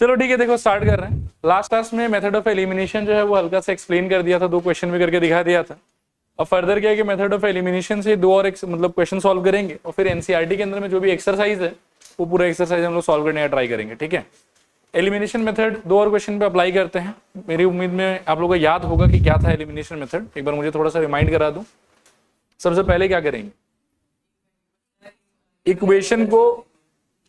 चलो ठीक है, देखो स्टार्ट कर रहे हैं। लास्ट क्लास में मेथड ऑफ एलिमिनेशन जो है वो हल्का सा एक्सप्लेन कर दिया था, 2 क्वेश्चन भी करके दिखा दिया था। अब फर्दर क्या है कि मेथड ऑफ एलिमिनेशन से 2 और मतलब क्वेश्चन सॉल्व करेंगे और फिर एनसीईआरटी के अंदर में जो भी एक्सरसाइज है वो पूरा एक्सरसाइज हम लोग सॉल्व करने का ट्राई करेंगे। ठीक है, एलिमिनेशन मेथड 2 और क्वेश्चन पे अप्लाई करते हैं। मेरी उम्मीद में आप लोगों को याद होगा कि क्या था एलिमिनेशन मेथड, एक बार मुझे थोड़ा सा रिमाइंड करा दूं। सबसे पहले क्या करेंगे, इक्वेशन को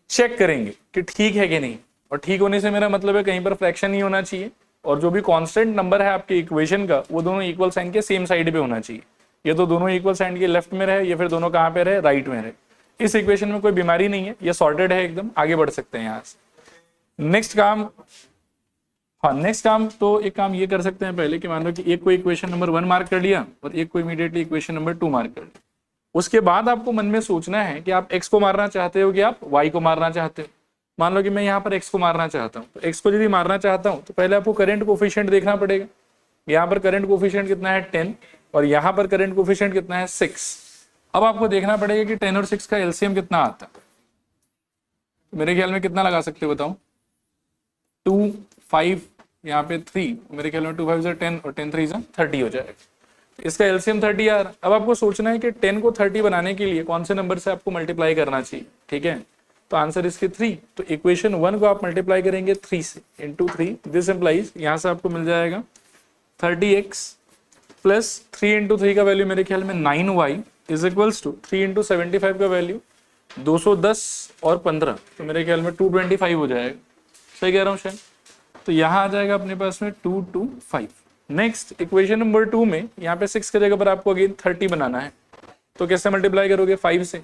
चेक करेंगे कि ठीक है कि नहीं, और ठीक होने से मेरा मतलब है कहीं पर फ्रैक्शन नहीं होना चाहिए, और जो भी कांस्टेंट नंबर है आपके इक्वेशन का वो दोनों इक्वल साइन के सेम साइड पे होना चाहिए। ये तो दोनों इक्वल साइन के लेफ्ट में रहे, या फिर दोनों कहाँ पे रहे, राइट में रहे। इस इक्वेशन में कोई बीमारी नहीं है, ये सॉर्टेड है एकदम, आगे बढ़ सकते हैं यहाँ से। नेक्स्ट काम, हाँ नेक्स्ट काम तो एक काम ये कर सकते हैं पहले कि मान लो कि एक को इक्वेशन नंबर 1 मार्क कर लिया और एक को इमीडिएटली इक्वेशन नंबर 2 मार्क कर लिया। उसके बाद आपको मन में सोचना है कि आप x को मारना चाहते हो कि आप y को मारना चाहते हो। मान लो कि मैं यहाँ पर x को मारना चाहता हूँ, तो x को यदि मारना चाहता हूँ तो पहले आपको करंट कोफिशिएंट देखना पड़ेगा। यहाँ पर करंट कोफिशिएंट कितना है 10 और यहाँ पर करंट कोफिशिएंट कितना है 6। अब आपको देखना पड़ेगा कि 10 और 6 का एलसीएम कितना आता है। तो मेरे ख्याल में कितना लगा सकते हो बताओ, 2 5 यहाँ पे 3, मेरे ख्याल में 2 5 10 और 10 3 30 हो जाएगा। इसका एलसीएम 30 आ रहा। अब आपको सोचना है कि 10 को 30 बनाने के लिए कौन से नंबर से आपको मल्टीप्लाई करना चाहिए। ठीक है, तो आंसर इसके 3। तो इक्वेशन 1 को आप मल्टीप्लाई करेंगे 3 से, इंटू 3, दिस इम्प्लाइज यहाँ से आपको मिल जाएगा 30x प्लस 3 इंटू 3 का वैल्यू मेरे ख्याल में 9y is equals to 3 into 75 का वैल्यू 210 और 15, तो मेरे ख्याल में 225 हो जाएगा। सही कह रहा हूँ शायद। तो यहाँ आ जाएगा अपने पास में 225। नेक्स्ट इक्वेशन नंबर 2 में यहाँ पे 6 की जगह पर आपको अगेन 30 बनाना है, तो कैसे मल्टीप्लाई करोगे, 5 से।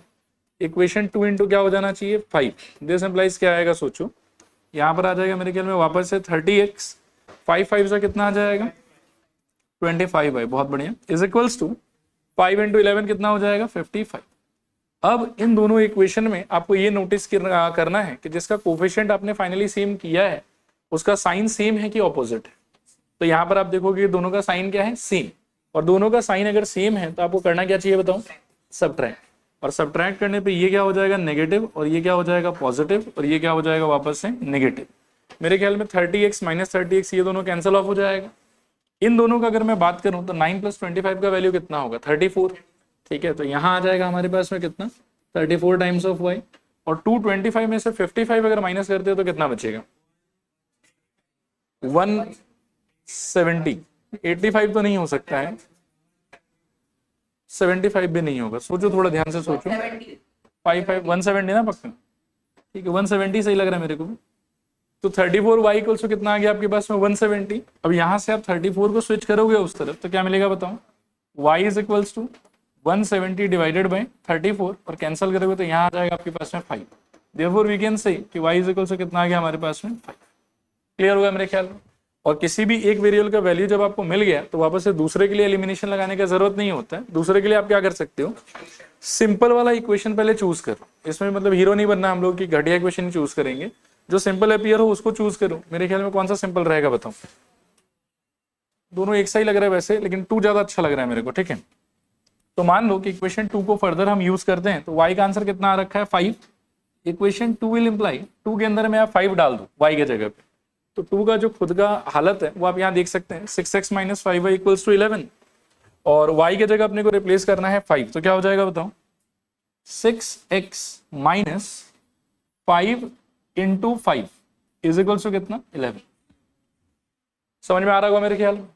इक्वेशन 2 इंटू क्या हो जाना चाहिए, 5। दिस इम्प्लाइज क्या आएगा सोचो, यहाँ पर आ जाएगा मेरे ख्याल में वापस से 30x 5 5 से कितना आ जाएगा 25 है, बहुत बढ़िया, इज इक्वल्स टू 5 इंटू 11 कितना हो जाएगा 55। अब इन दोनों इक्वेशन में आपको ये नोटिस करना है कि जिसका कोफिशिएंट आपने फाइनली सेम किया है उसका साइन सेम है कि ऑपोजिट है। तो यहाँ पर आप देखोगे दोनों का साइन क्या है, सेम, और दोनों का साइन अगर सेम है तो आपको करना क्या चाहिए बताओ, सब्ट्रैक्ट। और सब्ट्रैक्ट करने पे ये क्या हो जाएगा नेगेटिव, और ये क्या हो जाएगा पॉजिटिव, और ये क्या हो जाएगा वापस से नेगेटिव। मेरे ख्याल में 30x माइनस 30x ये दोनों कैंसिल ऑफ हो जाएगा। इन दोनों का अगर मैं बात करूं तो 9 प्लस 25 का वैल्यू कितना होगा 34। ठीक है, तो यहाँ आ जाएगा हमारे पास में कितना 34 टाइम्स ऑफ y, और 225 में से 55 अगर माइनस करते हो तो कितना बचेगा 170। 85 तो नहीं हो सकता है, 75 भी नहीं होगा, सोचो थोड़ा ध्यान से सोचो। 170 ना पक्का, ठीक है 170 सही लग रहा है मेरे को भी। तो 34y इक्वल्स कितना आ गया आपके पास में 170। अब यहाँ से आप 34 को स्विच करोगे उस तरफ तो क्या मिलेगा बताओ, y is equals to 170 divided by 34, और कैंसिल करोगे तो यहाँ आ जाएगा आपके पास में 5। देयरफॉर वी कैन से कि y इज इक्वल्स कितना आ गया हमारे पास में 5। क्लियर होगा मेरे ख्याल में। और किसी भी एक वेरिएबल का वैल्यू जब आपको मिल गया तो वापस से दूसरे के लिए एलिमिनेशन लगाने का जरूरत नहीं होता है। दूसरे के लिए आप क्या कर सकते हो, सिंपल वाला इक्वेशन पहले चूज करो। इसमें मतलब हीरो नहीं बनना हम लोग की घटिया इक्वेशन ही चूज करेंगे, जो सिंपल अपीयर हो उसको चूज करो। मेरे ख्याल में कौन सा सिंपल रहेगा बताओ, दोनों एक सा ही लग रहा है वैसे, लेकिन 2 ज्यादा अच्छा लग रहा है मेरे को। ठीक है, तो मान लो कि इक्वेशन 2 को फर्दर हम यूज करते हैं तो y का आंसर कितना आ रखा है 5। इक्वेशन 2 विल इम्प्लाई 2 के अंदर मैं आप 5 डाल दूं y के जगह पे, तो 2 का जो खुद का हालत है वो आप यहाँ देख सकते हैं 6x minus 5y equals to 11, और y के जगह अपने को रिप्लेस करना है 5, तो क्या हो जाएगा बताओ 6x minus 5 into 5 is equals to कितना 11। समझ में आ रहा होगा मेरे ख्याल में।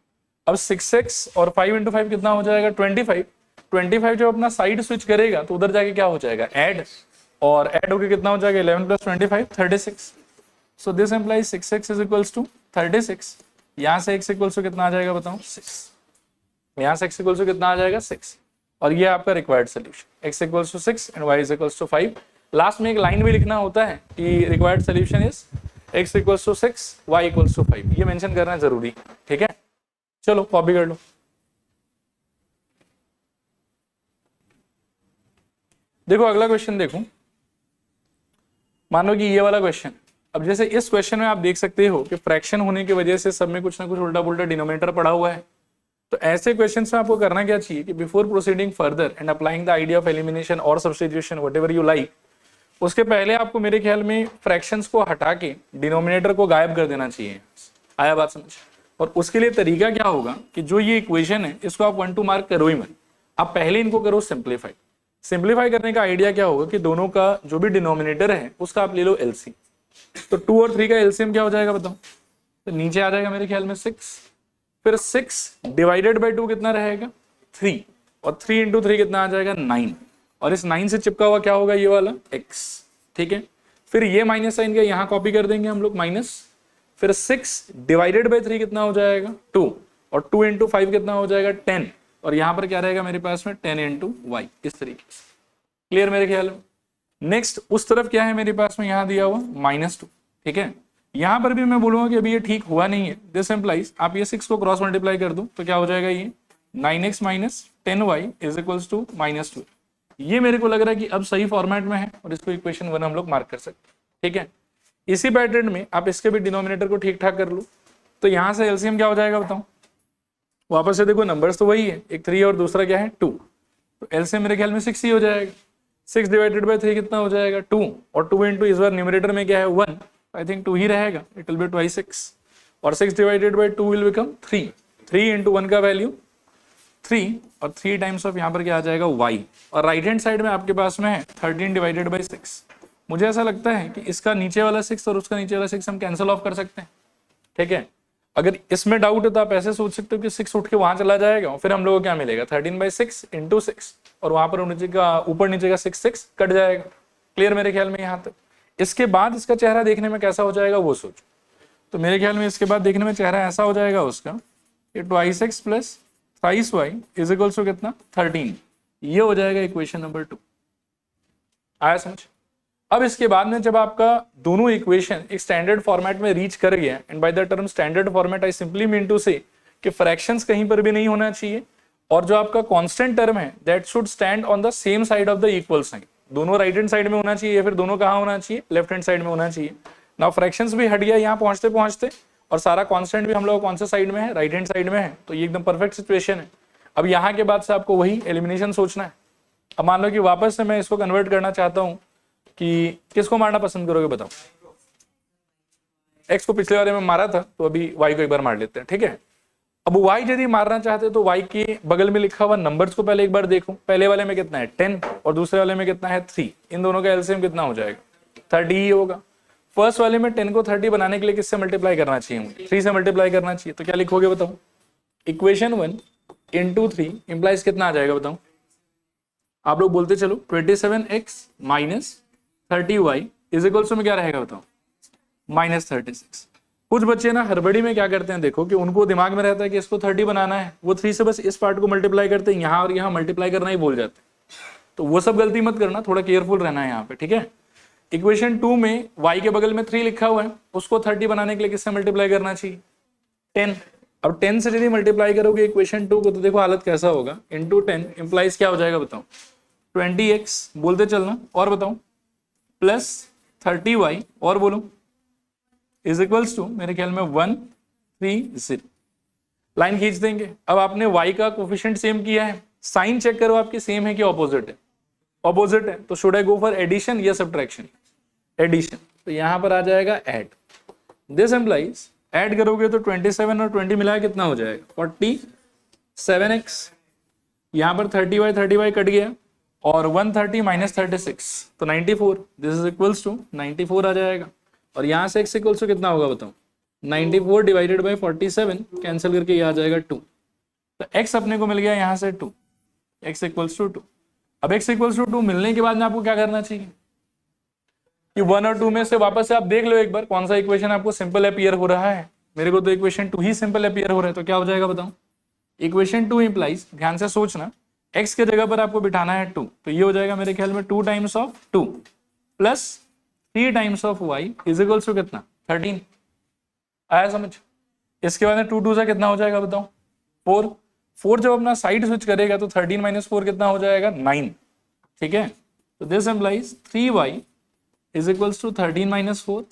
अब 6x और 5 इंटू 5 कितना हो जाएगा 25। 25 जब अपना साइड स्विच करेगा तो उधर जाके क्या हो जाएगा ऐड, और ऐड होके कितना हो जाएगा 11 plus 25 36। So this implies 6x is equals to 36। यहाँ से x इक्वल्स टू कितना आ जाएगा बताओ 6, यहाँ से x इक्वल्स टू कितना आ जाएगा 6, और ये आपका required solution x equals to 6 and y is equals to 5। Last में एक लाइन भी लिखना होता है कि required solution is x equals to 6 y equals to 5, ये मेंशन करना जरूरी। ठीक है, चलो कॉपी कर लो। देखो अगला क्वेश्चन देखो, मान लो कि ये वाला क्वेश्चन। अब जैसे इस क्वेश्चन में आप देख सकते हो कि फ्रैक्शन होने की वजह से सब में कुछ ना कुछ उल्टा पुल्टा डिनोमिनेटर पड़ा हुआ है। तो ऐसे क्वेश्चंस में आपको करना क्या चाहिए कि before proceeding further and applying the idea of elimination और सब्स्टिट्यूशन व्हाटएवर यू लाइक, उसके पहले आपको मेरे ख्याल में फ्रैक्शंस को हटा के डिनोमिनेटर को गायब कर देना चाहिए। आया बात समझ? और उसके लिए तरीका क्या होगा कि जो ये इक्वेशन है इसको आप 1 2 मार्क करो ही मत, आप पहले इनको करो सिंप्लीफाई। सिंप्लीफाई करने का आइडिया क्या होगा कि दोनों का जो भी डिनोमिनेटर है उसका आप ले लो एलसीएम। तो 2 और 3 का एलसीएम क्या हो जाएगा बताओ? तो नीचे आ जाएगा मेरे ख्याल में 6, फिर 6 डिवाइडेड बाई 2 कितना रहेगा 3, और 3 इंटू 3 कितना आ जाएगा 9, और इस 9 से चिपका हुआ क्या होगा ये वाला x। ठीक है, फिर ये माइनस साइन का यहाँ कॉपी कर देंगे हम लोग माइनस, फिर 6 डिवाइडेड बाई 3 कितना हो जाएगा 2, और 2 इंटू 5 कितना हो जाएगा 10, और यहाँ पर क्या रहेगा मेरे पास में 10 इंटू वाई, इस तरीके से। क्लियर मेरे ख्याल में? नेक्स्ट उस तरफ क्या है मेरे पास में, यहाँ दिया हुआ -2। ठीक है, यहाँ पर भी मैं बोलूंगा कि अभी ये ठीक हुआ नहीं है। दिस एम्प्लाइज आप ये 6 को क्रॉस मल्टीप्लाई कर दो तो क्या हो जाएगा ये 9x minus 10y is equals to -2। ये मेरे को लग रहा है कि अब सही फॉर्मेट में है और इसको इक्वेशन 1 हम लोग मार्क कर सकते हैं। ठीक है, इसी पैटर्न में आप इसके भी डिनोमिनेटर को ठीक ठाक कर लो। तो यहाँ से एलसीएम क्या हो जाएगा बताओ? वापस से देखो नंबर्स तो वही है, एक 3 और दूसरा क्या है 2, तो एलसीएम मेरे ख्याल में 6 ही हो जाएगा। 6 डिवाइडेड बाई 3 कितना हो जाएगा 2, और 2 इंटू इस बार न्यूमरेटर में क्या है 1, आई थिंक 2 ही रहेगा, इट विल बी ट्वाइस 6, और 6 divided by 2 will become 3। 3 into 1 का वैल्यू 3, और 3 टाइम्स ऑफ यहाँ पर क्या आ जाएगा y, और राइट हैंड साइड में आपके पास में है 13 डिवाइडेड बाई 6। मुझे ऐसा लगता है कि इसका नीचे वाला 6 और उसका नीचे वाला 6 हम कैंसिल ऑफ कर सकते हैं। ठीक है, अगर इसमें डाउट है तो आप ऐसे सोच सकते हो कि 6 उठ के वहां चला जाएगा, फिर हम लोगों को क्या मिलेगा 13/6 इंटू 6, और वहां पर नीचे का ऊपर नीचे का 6 कट जाएगा। क्लियर मेरे ख्याल में यहाँ तक? इसके बाद इसका चेहरा देखने में कैसा हो जाएगा वो सोचो। तो मेरे ख्याल में इसके बाद देखने में चेहरा ऐसा हो जाएगा उसका, ये 2x plus 23y is equals to कितना 13। ये हो जाएगा इक्वेशन नंबर 2। आया समझ? अब इसके बाद में जब आपका दोनों इक्वेशन एक स्टैंडर्ड फॉर्मेट में रीच कर गया, and by the term standard format I simply mean to say कि फ्रैक्शंस कहीं पर भी नहीं होना चाहिए, और जो आपका कांस्टेंट टर्म है that should stand on the same side of the equal sign. दोनों राइट हैंड साइड में होना चाहिए, या फिर दोनों कहाँ होना चाहिए लेफ्ट हैंड साइड में होना चाहिए। नाउ फ्रैक्शंस भी हट गया यहाँ पहुंचते पहुंचते, और सारा कांस्टेंट भी हम लोग कौन से साइड में है राइट हैंड साइड में है, तो ये एकदम परफेक्ट सिचुएशन है। अब यहाँ के बाद से आपको वही एलिमिनेशन सोचना है। अब मान लो कि वापस से मैं इसको कन्वर्ट करना चाहता हूँ कि किसको मारना पसंद करोगे बताओ? x को पिछले वाले में मारा था तो अभी y को एक बार मार लेते हैं। ठीक है, अब y यदि मारना चाहते तो y के बगल में लिखा हुआ नंबर्स को पहले एक बार देखो। पहले वाले में कितना है 10 और दूसरे वाले में कितना है 3, इन दोनों का एलसीएम कितना हो जाएगा 30 ही होगा। फर्स्ट वाले में 10 को 30 बनाने के लिए किससे मल्टीप्लाई करना चाहिए मुझे? 3 से मल्टीप्लाई करना चाहिए। तो क्या लिखोगे बताओ? इक्वेशन 1 इंटू 3 इंप्लाइज कितना आ जाएगा बताओ? आप लोग बोलते चलो 27x minus 30y is equals to में क्या रहेगा बताओ? -36। कुछ बच्चे ना हड़बड़ी में क्या करते हैं देखो, कि उनको दिमाग में रहता है कि इसको 30 बनाना है, वो 3 से बस इस पार्ट को मल्टीप्लाई करते हैं, यहाँ और यहाँ मल्टीप्लाई करना ही भूल जाते हैं। तो वो सब गलती मत करना, थोड़ा केयरफुल रहना है यहाँ पे। ठीक है, इक्वेशन 2 में y के बगल में 3 लिखा हुआ है, उसको 30 बनाने के लिए किससे मल्टीप्लाई करना चाहिए 10। अब 10 से यदि मल्टीप्लाई करोगे इक्वेशन 2 को तो देखो हालत कैसा होगा, इंटू 10 इंप्लाइज क्या हो जाएगा बताओ? 20x बोलते चलना, और बताओ प्लस 30y, और बोलो इज इक्वल्स टू मेरे ख्याल में 130। लाइन खींच देंगे। अब आपने y का कोफिशिएंट सेम किया है, साइन चेक करो आपकी सेम है कि ऑपोजिट है? ऑपोजिट है, तो should I go for addition या सब्ट्रैक्शन? एडिशन। तो यहां पर आ जाएगा ऐड। दिस एम्प्लाइज ऐड करोगे तो 27 और 20 मिला कितना हो जाएगा 47x, यहां पर 30y कट गया, और 130 माइनस 36 तो 94, दिस इज इक्वल्स टू 94 आ जाएगा। और यहाँ से x इक्वल्स टू कितना होगा बताओ? 94 डिवाइडेड बाई 47 कैंसिल करके ये आ जाएगा 2, तो x अपने को मिल गया यहाँ से 2, x इक्वल्स टू 2। अब x इक्वल्स टू 2 मिलने के बाद में आपको क्या करना चाहिए कि 1 और 2 में से वापस से आप देख लो एक बार कौन सा इक्वेशन आपको सिंपल अपीयर हो रहा है। मेरे को तो इक्वेशन 2 ही सिंपल अपीयर हो रहा है, तो क्या हो जाएगा बताओ? इक्वेशन 2 इंप्लाइज, ध्यान से सोचना, x के जगह पर आपको बिठाना है 2, तो ये हो जाएगा मेरे ख्याल में 2 times of 2 plus 3 times of y is equals to कितना 13। आया समझ? इसके बाद में 2 2 से कितना हो जाएगा बताओ? 4। 4 जब अपना साइड स्विच करेगा तो 13 माइनस 4 कितना हो जाएगा 9। ठीक है, तो this implies 3y is equals to 13 minus 4।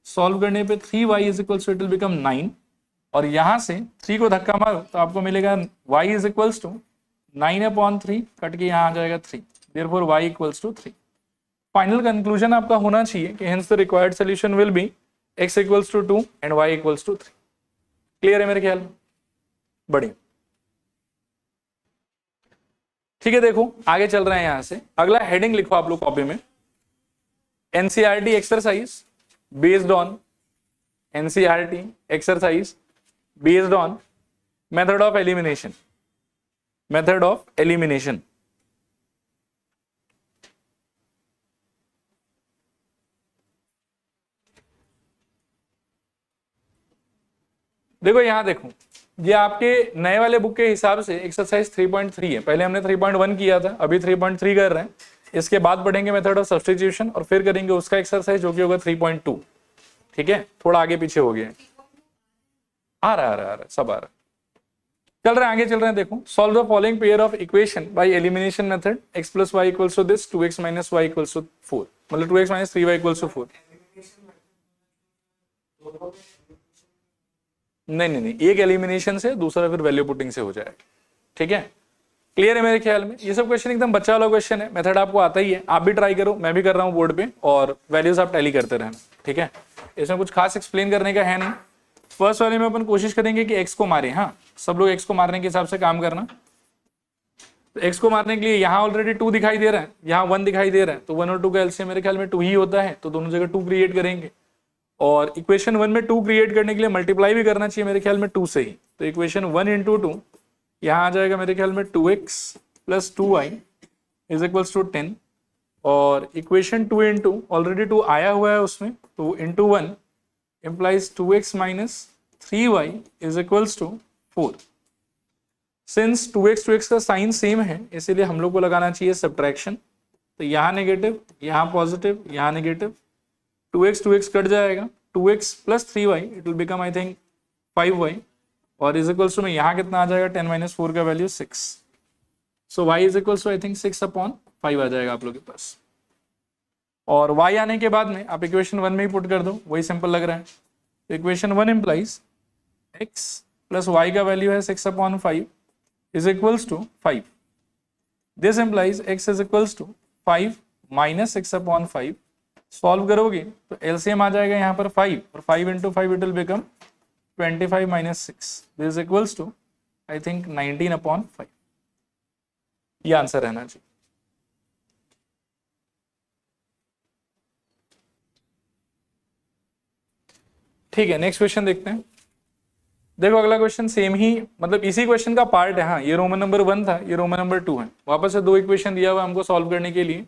Solve करने पे 3y is equals to it will become 9, और यहां से 3 को धक्का मारो तो आपको मिलेगा y is equals to 9/3 cut के यहाँ आ जाएगा 3, therefore y equals to 3। Final conclusion आपका होना चाहिए कि hence the required solution will be x equals to 2 and y equals to 3। Clear है मेरे ख्याल में? बढ़िया, ठीक है। देखो आगे चल रहे हैं यहां से, अगला हेडिंग लिखो आप लोग कॉपी में, NCERT exercise based on, NCERT exercise based on method of elimination, method of elimination. देखो यहां देखो, ये आपके नए वाले बुक के हिसाब से एक्सरसाइज 3.3 है, पहले हमने 3.1 किया था, अभी 3.3 कर रहे हैं। इसके बाद पढ़ेंगे मेथड ऑफ सब्स्टिट्यूशन और फिर करेंगे उसका एक्सरसाइज जो कि होगा 3.2। ठीक है, थोड़ा आगे पीछे हो गया, आ रहा सब आ रहा, चल रहे हैं आगे चल रहे हैं। देखो, solve the following pair of equation by elimination method, x plus y equals to this, 2x minus y equals to 4, मतलब 2x minus 3y equals to 4। नहीं, एक एलिमिनेशन से, दूसरा फिर वैल्यू पुटिंग से हो जाएगा। ठीक है, क्लियर है मेरे ख्याल में? ये सब क्वेश्चन एकदम बच्चा वाला क्वेश्चन है, मेथड आपको आता ही है, आप भी ट्राई करो, मैं भी कर रहा हूँ बोर्ड पे, और वैल्यूज आप टैली करते रहना। ठीक है, इसमें कुछ खास एक्सप्लेन करने का है नहीं। फर्स्ट वाले में अपन कोशिश करेंगे कि x को मारे, हाँ सब लोग x को मारने के हिसाब से काम करना। तो x को मारने के लिए यहाँ ऑलरेडी 2 दिखाई दे रहा है, यहाँ 1 दिखाई दे रहा है, तो 1 और 2 का एलसीएम मेरे ख्याल में 2 ही होता है, तो दोनों जगह 2 क्रिएट करेंगे। और इक्वेशन 1 में 2 क्रिएट करने के लिए मल्टीप्लाई भी करना चाहिए मेरे ख्याल में 2 से ही, तो इक्वेशन 1 इंटू 2 यहाँ आ जाएगा मेरे ख्याल में 2x plus 2y is equals to 10, और इक्वेशन 2 इंटू ऑलरेडी 2 आया हुआ है उसमें, तो into 1 implies 2x minus 3y is equals to 4। Since 2x का साइन सेम है, इसीलिए हम लोग को लगाना चाहिए सब्ट्रैक्शन, तो यहाँ नेगेटिव, यहाँ पॉजिटिव, यहाँ नेगेटिव, 2x कट जाएगा, 2x plus 3y it will become I think 5y, और इज इक्वल्स टू में यहाँ कितना आ जाएगा, 10 माइनस 4 का value 6, so y is equals to I think 6/5 आ जाएगा आप लोग के पास। और y आने के बाद में आप इक्वेशन 1 में ही पुट कर दो, वही सिंपल लग रहा है। तो equation 1 implies x plus y का वैल्यू है 6/5 is equals to 5। This implies x is equals to 5 minus 6/5। Solve करोगे तो एलसीएम आ जाएगा यहाँ पर 5, और 5 into 5 it will become 25 minus 6, this is equals to I think 19/5। ये आंसर रहना चाहिए। ठीक है, नेक्स्ट क्वेश्चन देखते हैं। देखो अगला क्वेश्चन सेम ही, मतलब इसी क्वेश्चन का पार्ट है। हाँ, ये रोमन नंबर 1 था, ये रोमन नंबर 2 है। वापस से 2 इक्वेशन दिया हुआ हमको सॉल्व करने के लिए।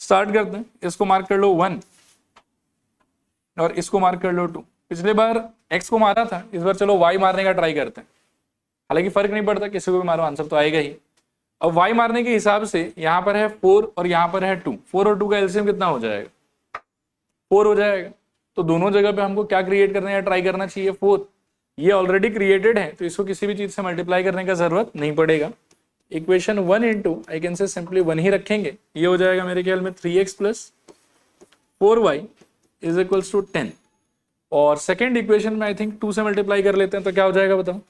स्टार्ट करते हैं, इसको मार्क कर लो 1 और इसको मार्क कर लो 2। पिछले बार x को मारा था, इस बार चलो y मारने का ट्राई करते हैं। हालांकि फर्क नहीं पड़ता, किसी को भी मारो आंसर तो आएगा ही। अब y मारने के हिसाब से यहाँ पर है 4 और यहाँ पर है 2, 4 और 2 का एलसीएम कितना हो जाएगा, 4 हो जाएगा। तो दोनों जगह पे हमको क्या क्रिएट करना है, ट्राई करना चाहिए 4। ये ऑलरेडी क्रिएटेड है, तो इसको किसी भी चीज से मल्टीप्लाई करने का जरूरत नहीं पड़ेगा। Equation 1 into I can say simply 1 ही रखेंगे, ये हो जाएगा मेरे ख्याल में 3x plus 4y is equals to 10। और सेकेंड इक्वेशन में आई थिंक 2 से मल्टीप्लाई कर लेते हैं, तो क्या हो जाएगा बताओ,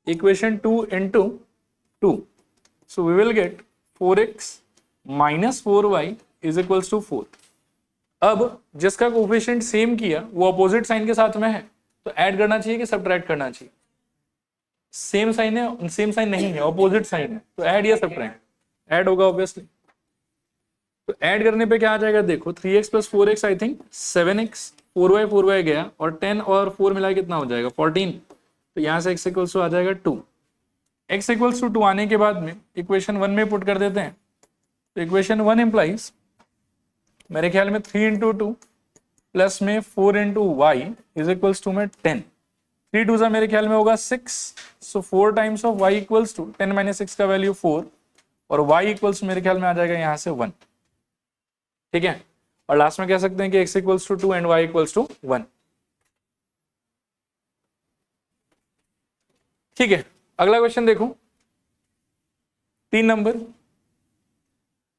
equation 2 into 2, so we will get 4x minus 4y is equals to 4। अब जिसका कोफिशिएंट सेम किया वो अपोजिट साइन के साथ में है, तो ऐड करना चाहिए कि सब्ट्रैक्ट करना चाहिए? सेम साइन है, सेम साइन नहीं है, अपोजिट साइन है, तो ऐड या सब्ट्रैक्ट? ऐड होगा ऑब्वियसली। तो ऐड करने पे क्या आ जाएगा, देखो 3x plus 4x I think 7x, 4y गया, और 10 और 4 मिला कितना हो जाएगा 14। तो यहाँ से x इक्वल्स टू आ जाएगा 2। x इक्वल्स टू 2 आने के बाद में इक्वेशन 1 में पुट कर देते हैं। तो इक्वेशन 1 इम्प्लाइज मेरे ख्याल में 3 इंटू 2 प्लस में 4 into y is equals to में 10। 3 2 सा मेरे ख्याल में होगा 6, so 4 times of y equals to 10 minus 6 का वैल्यू 4, और y इक्वल्स मेरे ख्याल में आ जाएगा यहाँ से 1। ठीक है, और लास्ट में कह सकते हैं कि x equals to 2 and y equals to 1। ठीक है, अगला क्वेश्चन देखो 3 नंबर।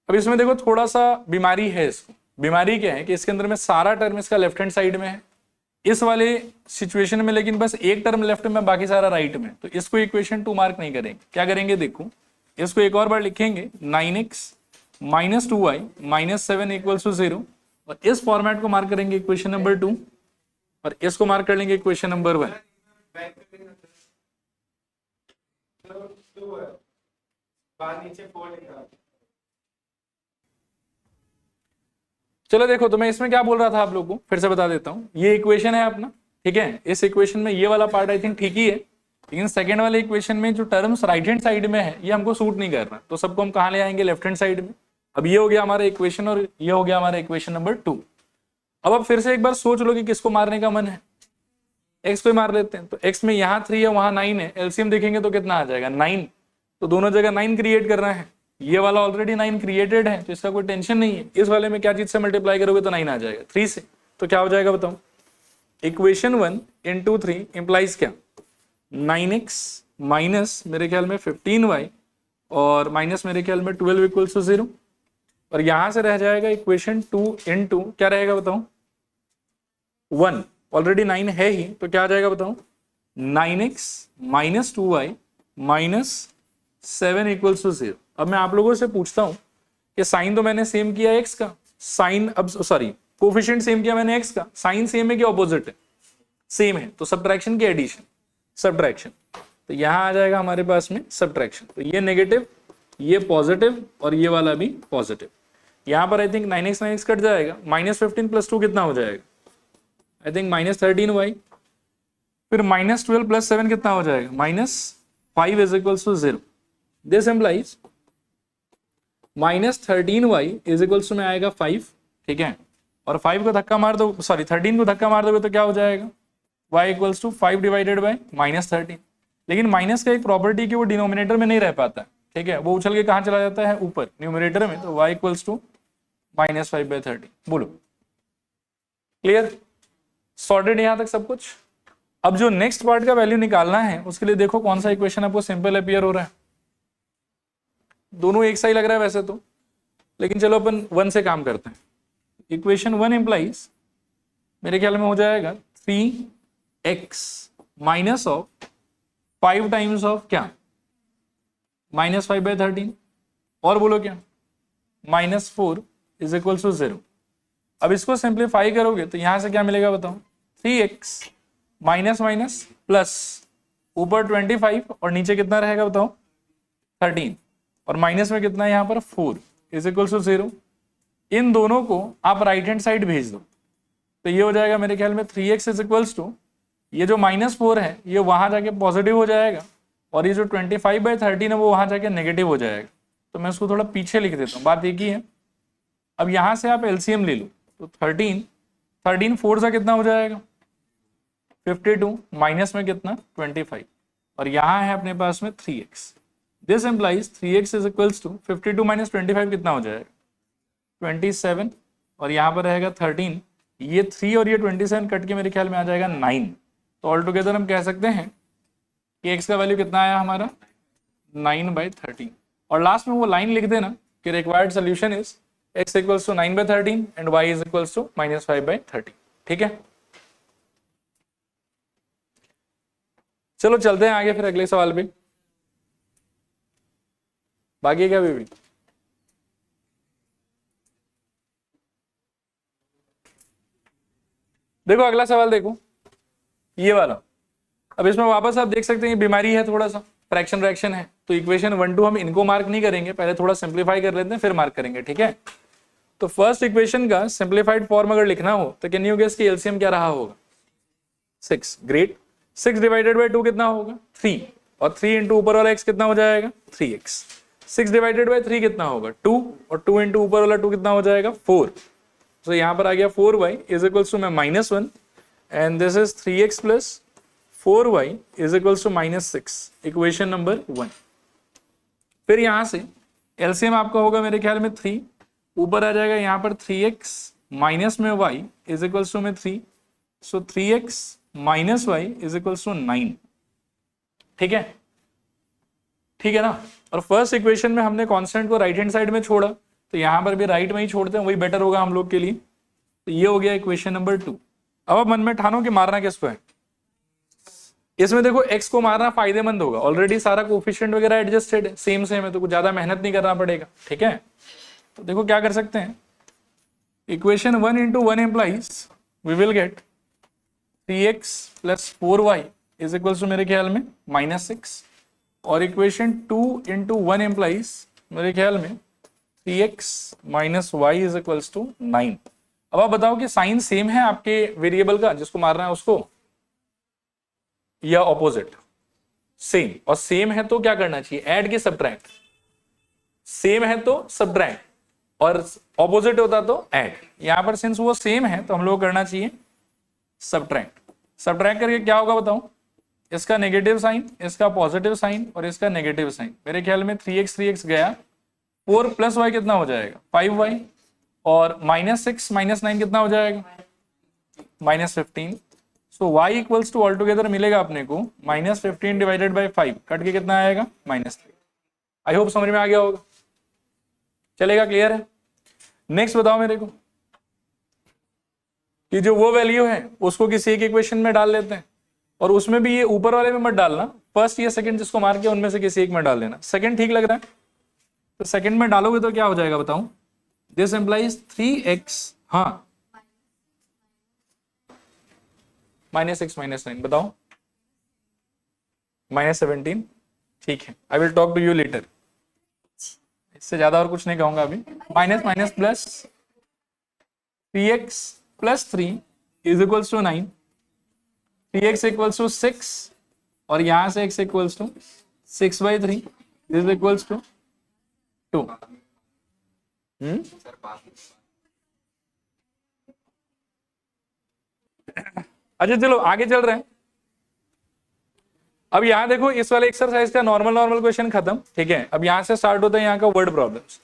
अब इसमें देखो थोड़ा सा बीमारी है इसको। बीमारी क्या है कि इसके अंदर में सारा टर्म इसका लेफ्ट हैंड साइड में है, इस वाले सिचुएशन में लेकिन बस एक टर्म लेफ्ट में, बाकी सारा राइट में। तो इसको इक्वेशन 2 मार्क नहीं करेंगे, क्या करेंगे देखो, इसको एक और बार लिखेंगे 9x -2y -7 इक्वल्स टू 0, और इस फॉर्मेट को मार्क करेंगे इक्वेशन नंबर 2 और इसको मार्क कर लेंगे इक्वेशन नंबर 1। चलो देखो, तो मैं इसमें क्या बोल रहा था आप लोगों को फिर से बता देता हूं। ये इक्वेशन है अपना, ठीक है। इस इक्वेशन में ये वाला पार्ट आई थिंक ठीक ही है, लेकिन सेकंड वाले इक्वेशन में जो टर्म्स राइट हैंड साइड में है ये हमको सूट नहीं कर रहा, तो सबको हम कहां ले आएंगे, लेफ्ट हैंड साइड में। अब ये हो गया हमारा इक्वेशन और ये हो गया हमारा इक्वेशन नंबर 2। अब आप फिर से एक बार सोच लो कि किसको मारने का मन है, एक्स को मार लेते हैं। तो एक्स में यहाँ 3 है, वहां 9 है, एलसीएम देखेंगे तो कितना आ जाएगा 9, तो दोनों जगह 9 क्रिएट करना है। ये वाला ऑलरेडी 9 क्रिएटेड है तो इसका कोई टेंशन नहीं है। इस वाले में क्या चीज से मल्टीप्लाई करोगे तो 9 आ जाएगा, 3 से। तो क्या हो जाएगा बताओ, इक्वेशन 1 इंटू 3 इंप्लाइज क्या, 9x माइनस मेरे ख्याल में 15y और माइनस मेरे ख्याल में 12 इक्वल्स टू 0, और यहां से रह जाएगा इक्वेशन 2 इंटू क्या रहेगा बताओ 1, ऑलरेडी 9 है ही, तो क्या आ जाएगा बताओ 9x minus 2y minus 7 equals to 0। अब मैं आप लोगों से पूछता हूं कि साइन तो मैंने सेम किया x का, साइन अब सॉरी कोफिशिएंट सेम किया मैंने x का, साइन सेम है कि ऑपोजिट है, सेम है, तो सब्ट्रैक्शन की एडिशन, सब्ट्रैक्शन, तो यहां आ जाएगा हमारे पास में सब्ट्रैक्शन। तो ये नेगेटिव, ये पॉजिटिव और ये वाला भी पॉजिटिव। यहां पर आई थिंक 9x कट जाएगा, -15 + 2 कितना हो जाएगा, आई थिंक -13y, फिर -12 + 7 कितना हो जाएगा, -5 is equals to 0। This implies -13y is equals to में आएगा 5, ठीक है, और 5 को धक्का मार दो, सॉरी 13 को धक्का मार दोगे तो क्या हो जाएगा, y equals to 5 divided by -13। लेकिन माइनस का एक प्रॉपर्टी कि वो डिनोमिनेटर में नहीं रह पाता, ठीक है, वो उछल के कहां चला जाता है, ऊपर न्यूमरेटर में, तो y इक्वल्स टू -5/13। बोलो क्लियर, सॉर्टेड यहां तक सब कुछ। अब जो नेक्स्ट पार्ट का वैल्यू निकालना है उसके लिए देखो कौन सा इक्वेशन आपको सिंपल अपीयर हो रहा है। दोनों एक सा ही लग रहा है वैसे तो, लेकिन चलो अपन 1 से काम करते हैं। इक्वेशन 1 इंप्लाइज मेरे ख्याल में हो जाएगा 3x minus of 5 times of क्या, -5/13, और बोलो क्या, -4 इज इक्वल टू 0। अब इसको सिंप्लीफाई करोगे तो यहां से क्या मिलेगा बताओ, 3x माइनस माइनस प्लस ऊपर 25 और नीचे कितना रहेगा बताओ 13, और माइनस में कितना है यहाँ पर 4 इज इक्वल टू 0। इन दोनों को आप राइट हैंड साइड भेज दो तो ये हो जाएगा मेरे ख्याल में 3x इज इक्वल्स टू, ये जो -4 है ये वहां जाके पॉजिटिव हो जाएगा, और ये जो 25/13 है वो वहां जाके नेगेटिव हो जाएगा। तो मैं उसको थोड़ा पीछे लिख देता हूँ, बात एक ही है। अब यहां से आप एलसीएम ले लो तो 13 4 से कितना हो जाएगा 52, माइनस में कितना 25, और यहाँ है अपने पास में 3x। This implies 3x is equals to 52 - 25 कितना हो जाएगा 27, और यहाँ पर रहेगा 13, ये 3 और ये 27 कट के मेरे ख्याल में आ जाएगा 9। तो ऑल टुगेदर हम कह सकते हैं कि x का वैल्यू कितना आया हमारा 9/13, और लास्ट में वो लाइन लिख देना कि required solution is x equals to 9/13 and y is equals to -5/13, ठीक है। चलो चलते हैं आगे फिर अगले सवाल पे, बाकी क्या बेबी, देखो अगला सवाल देखो ये वाला। अब इसमें वापस आप देख सकते हैं बीमारी है, थोड़ा सा फ्रैक्शन फ्रैक्शन है, तो इक्वेशन 1 2 हम इनको मार्क नहीं करेंगे, पहले थोड़ा सिंप्लीफाई कर लेते हैं फिर मार्क करेंगे, ठीक है। तो फर्स्ट इक्वेशन का सिंप्लीफाइड फॉर्म अगर लिखना हो तो कैन यू गेस की एलसीएम क्या रहा होगा 6, ग्रेट। 6 डिवाइडेड बाय 2 कितना होगा 3, और 3 इंटू ऊपर वाला x कितना हो जाएगा 3x। 6 डिवाइडेड बाय 3 कितना होगा 2, और 2 इंटू ऊपर वाला 2 कितना हो जाएगा 4। तो यहाँ पर आ गया 4y इज इक्वल्स टू में -1 and this is 3x plus 4y is equals to -6, equation number 1। फिर यहाँ से एलसीएम आपका होगा मेरे ख्याल में 3, ऊपर आ जाएगा यहाँ पर 3x माइनस में y इज इक्वल्स टू में 3, so 3x minus y is equals to 9, ठीक है, ठीक है ना। और फर्स्ट इक्वेशन में हमने कांस्टेंट को राइट हैंड साइड में छोड़ा, तो यहां पर भी राइट में ही छोड़ते हैं, वही बेटर होगा हम लोग के लिए। तो ये हो गया इक्वेशन नंबर 2। अब आप मन में ठानो कि मारना किसको है। इसमें देखो x को मारना फायदेमंद होगा, ऑलरेडी सारा कोफिशिएंट वगैरह एडजस्टेड है, सेम है, तो कुछ ज्यादा मेहनत नहीं करना पड़ेगा, ठीक है। तो देखो क्या कर सकते हैं, equation 1 into 1 implies we will get 3x plus 4y is equals to मेरे ख्याल में -6, और इक्वेशन 2 into 1 implies मेरे ख्याल में 3x minus y is equals to 9। अब आप बताओ कि साइन सेम है आपके वेरिएबल का जिसको मारना है उसको, या ऑपोजिट? सेम, और सेम है तो क्या करना चाहिए, ऐड के सब्ट्रैक्ट? सेम है तो सब्ट्रैक्ट, और ऑपोजिट होता तो ऐड। यहां पर सिंस वो सेम है तो हम लोग करना चाहिए सब्ट्रैक्ट। सब्ट्रैक्ट करके क्या होगा बताओ, इसका नेगेटिव साइन, इसका पॉजिटिव साइन और इसका नेगेटिव साइन। मेरे ख्याल में 3x गया, 4 प्लस वाई कितना हो जाएगा 5y, और -6 -9 कितना हो जाएगा -15। So y equals to all together मिलेगा अपने को -15 डिवाइडेड बाई 5, कट के कितना आएगा -3। आई होप समझ में आ गया होगा, चलेगा, क्लियर है। नेक्स्ट बताओ मेरे को कि जो वो वैल्यू है उसको किसी एक इक्वेशन में डाल लेते हैं, और उसमें भी ये ऊपर वाले में मत डालना, फर्स्ट या सेकंड जिसको मार के उनमें से किसी एक में डाल देना। सेकंड ठीक लग रहा है तो सेकंड में डालोगे तो क्या हो जाएगा बताओ, दिस एम्प्लाइज 3x, हाँ -6 -9 बताओ, -17, ठीक है। I will talk to you later, इससे ज्यादा और कुछ नहीं कहूंगा अभी। Minus minus plus 3x plus 3 is equals to 9, 3x equals to 6, और यहां से x equals to 6/3 is equals to 2। अच्छा चलो आगे चल रहे हैं। अब यहां देखो इस वाले एक्सरसाइज का नॉर्मल क्वेश्चन खत्म, ठीक है। अब यहां से स्टार्ट होता है यहाँ का वर्ड प्रॉब्लम्स।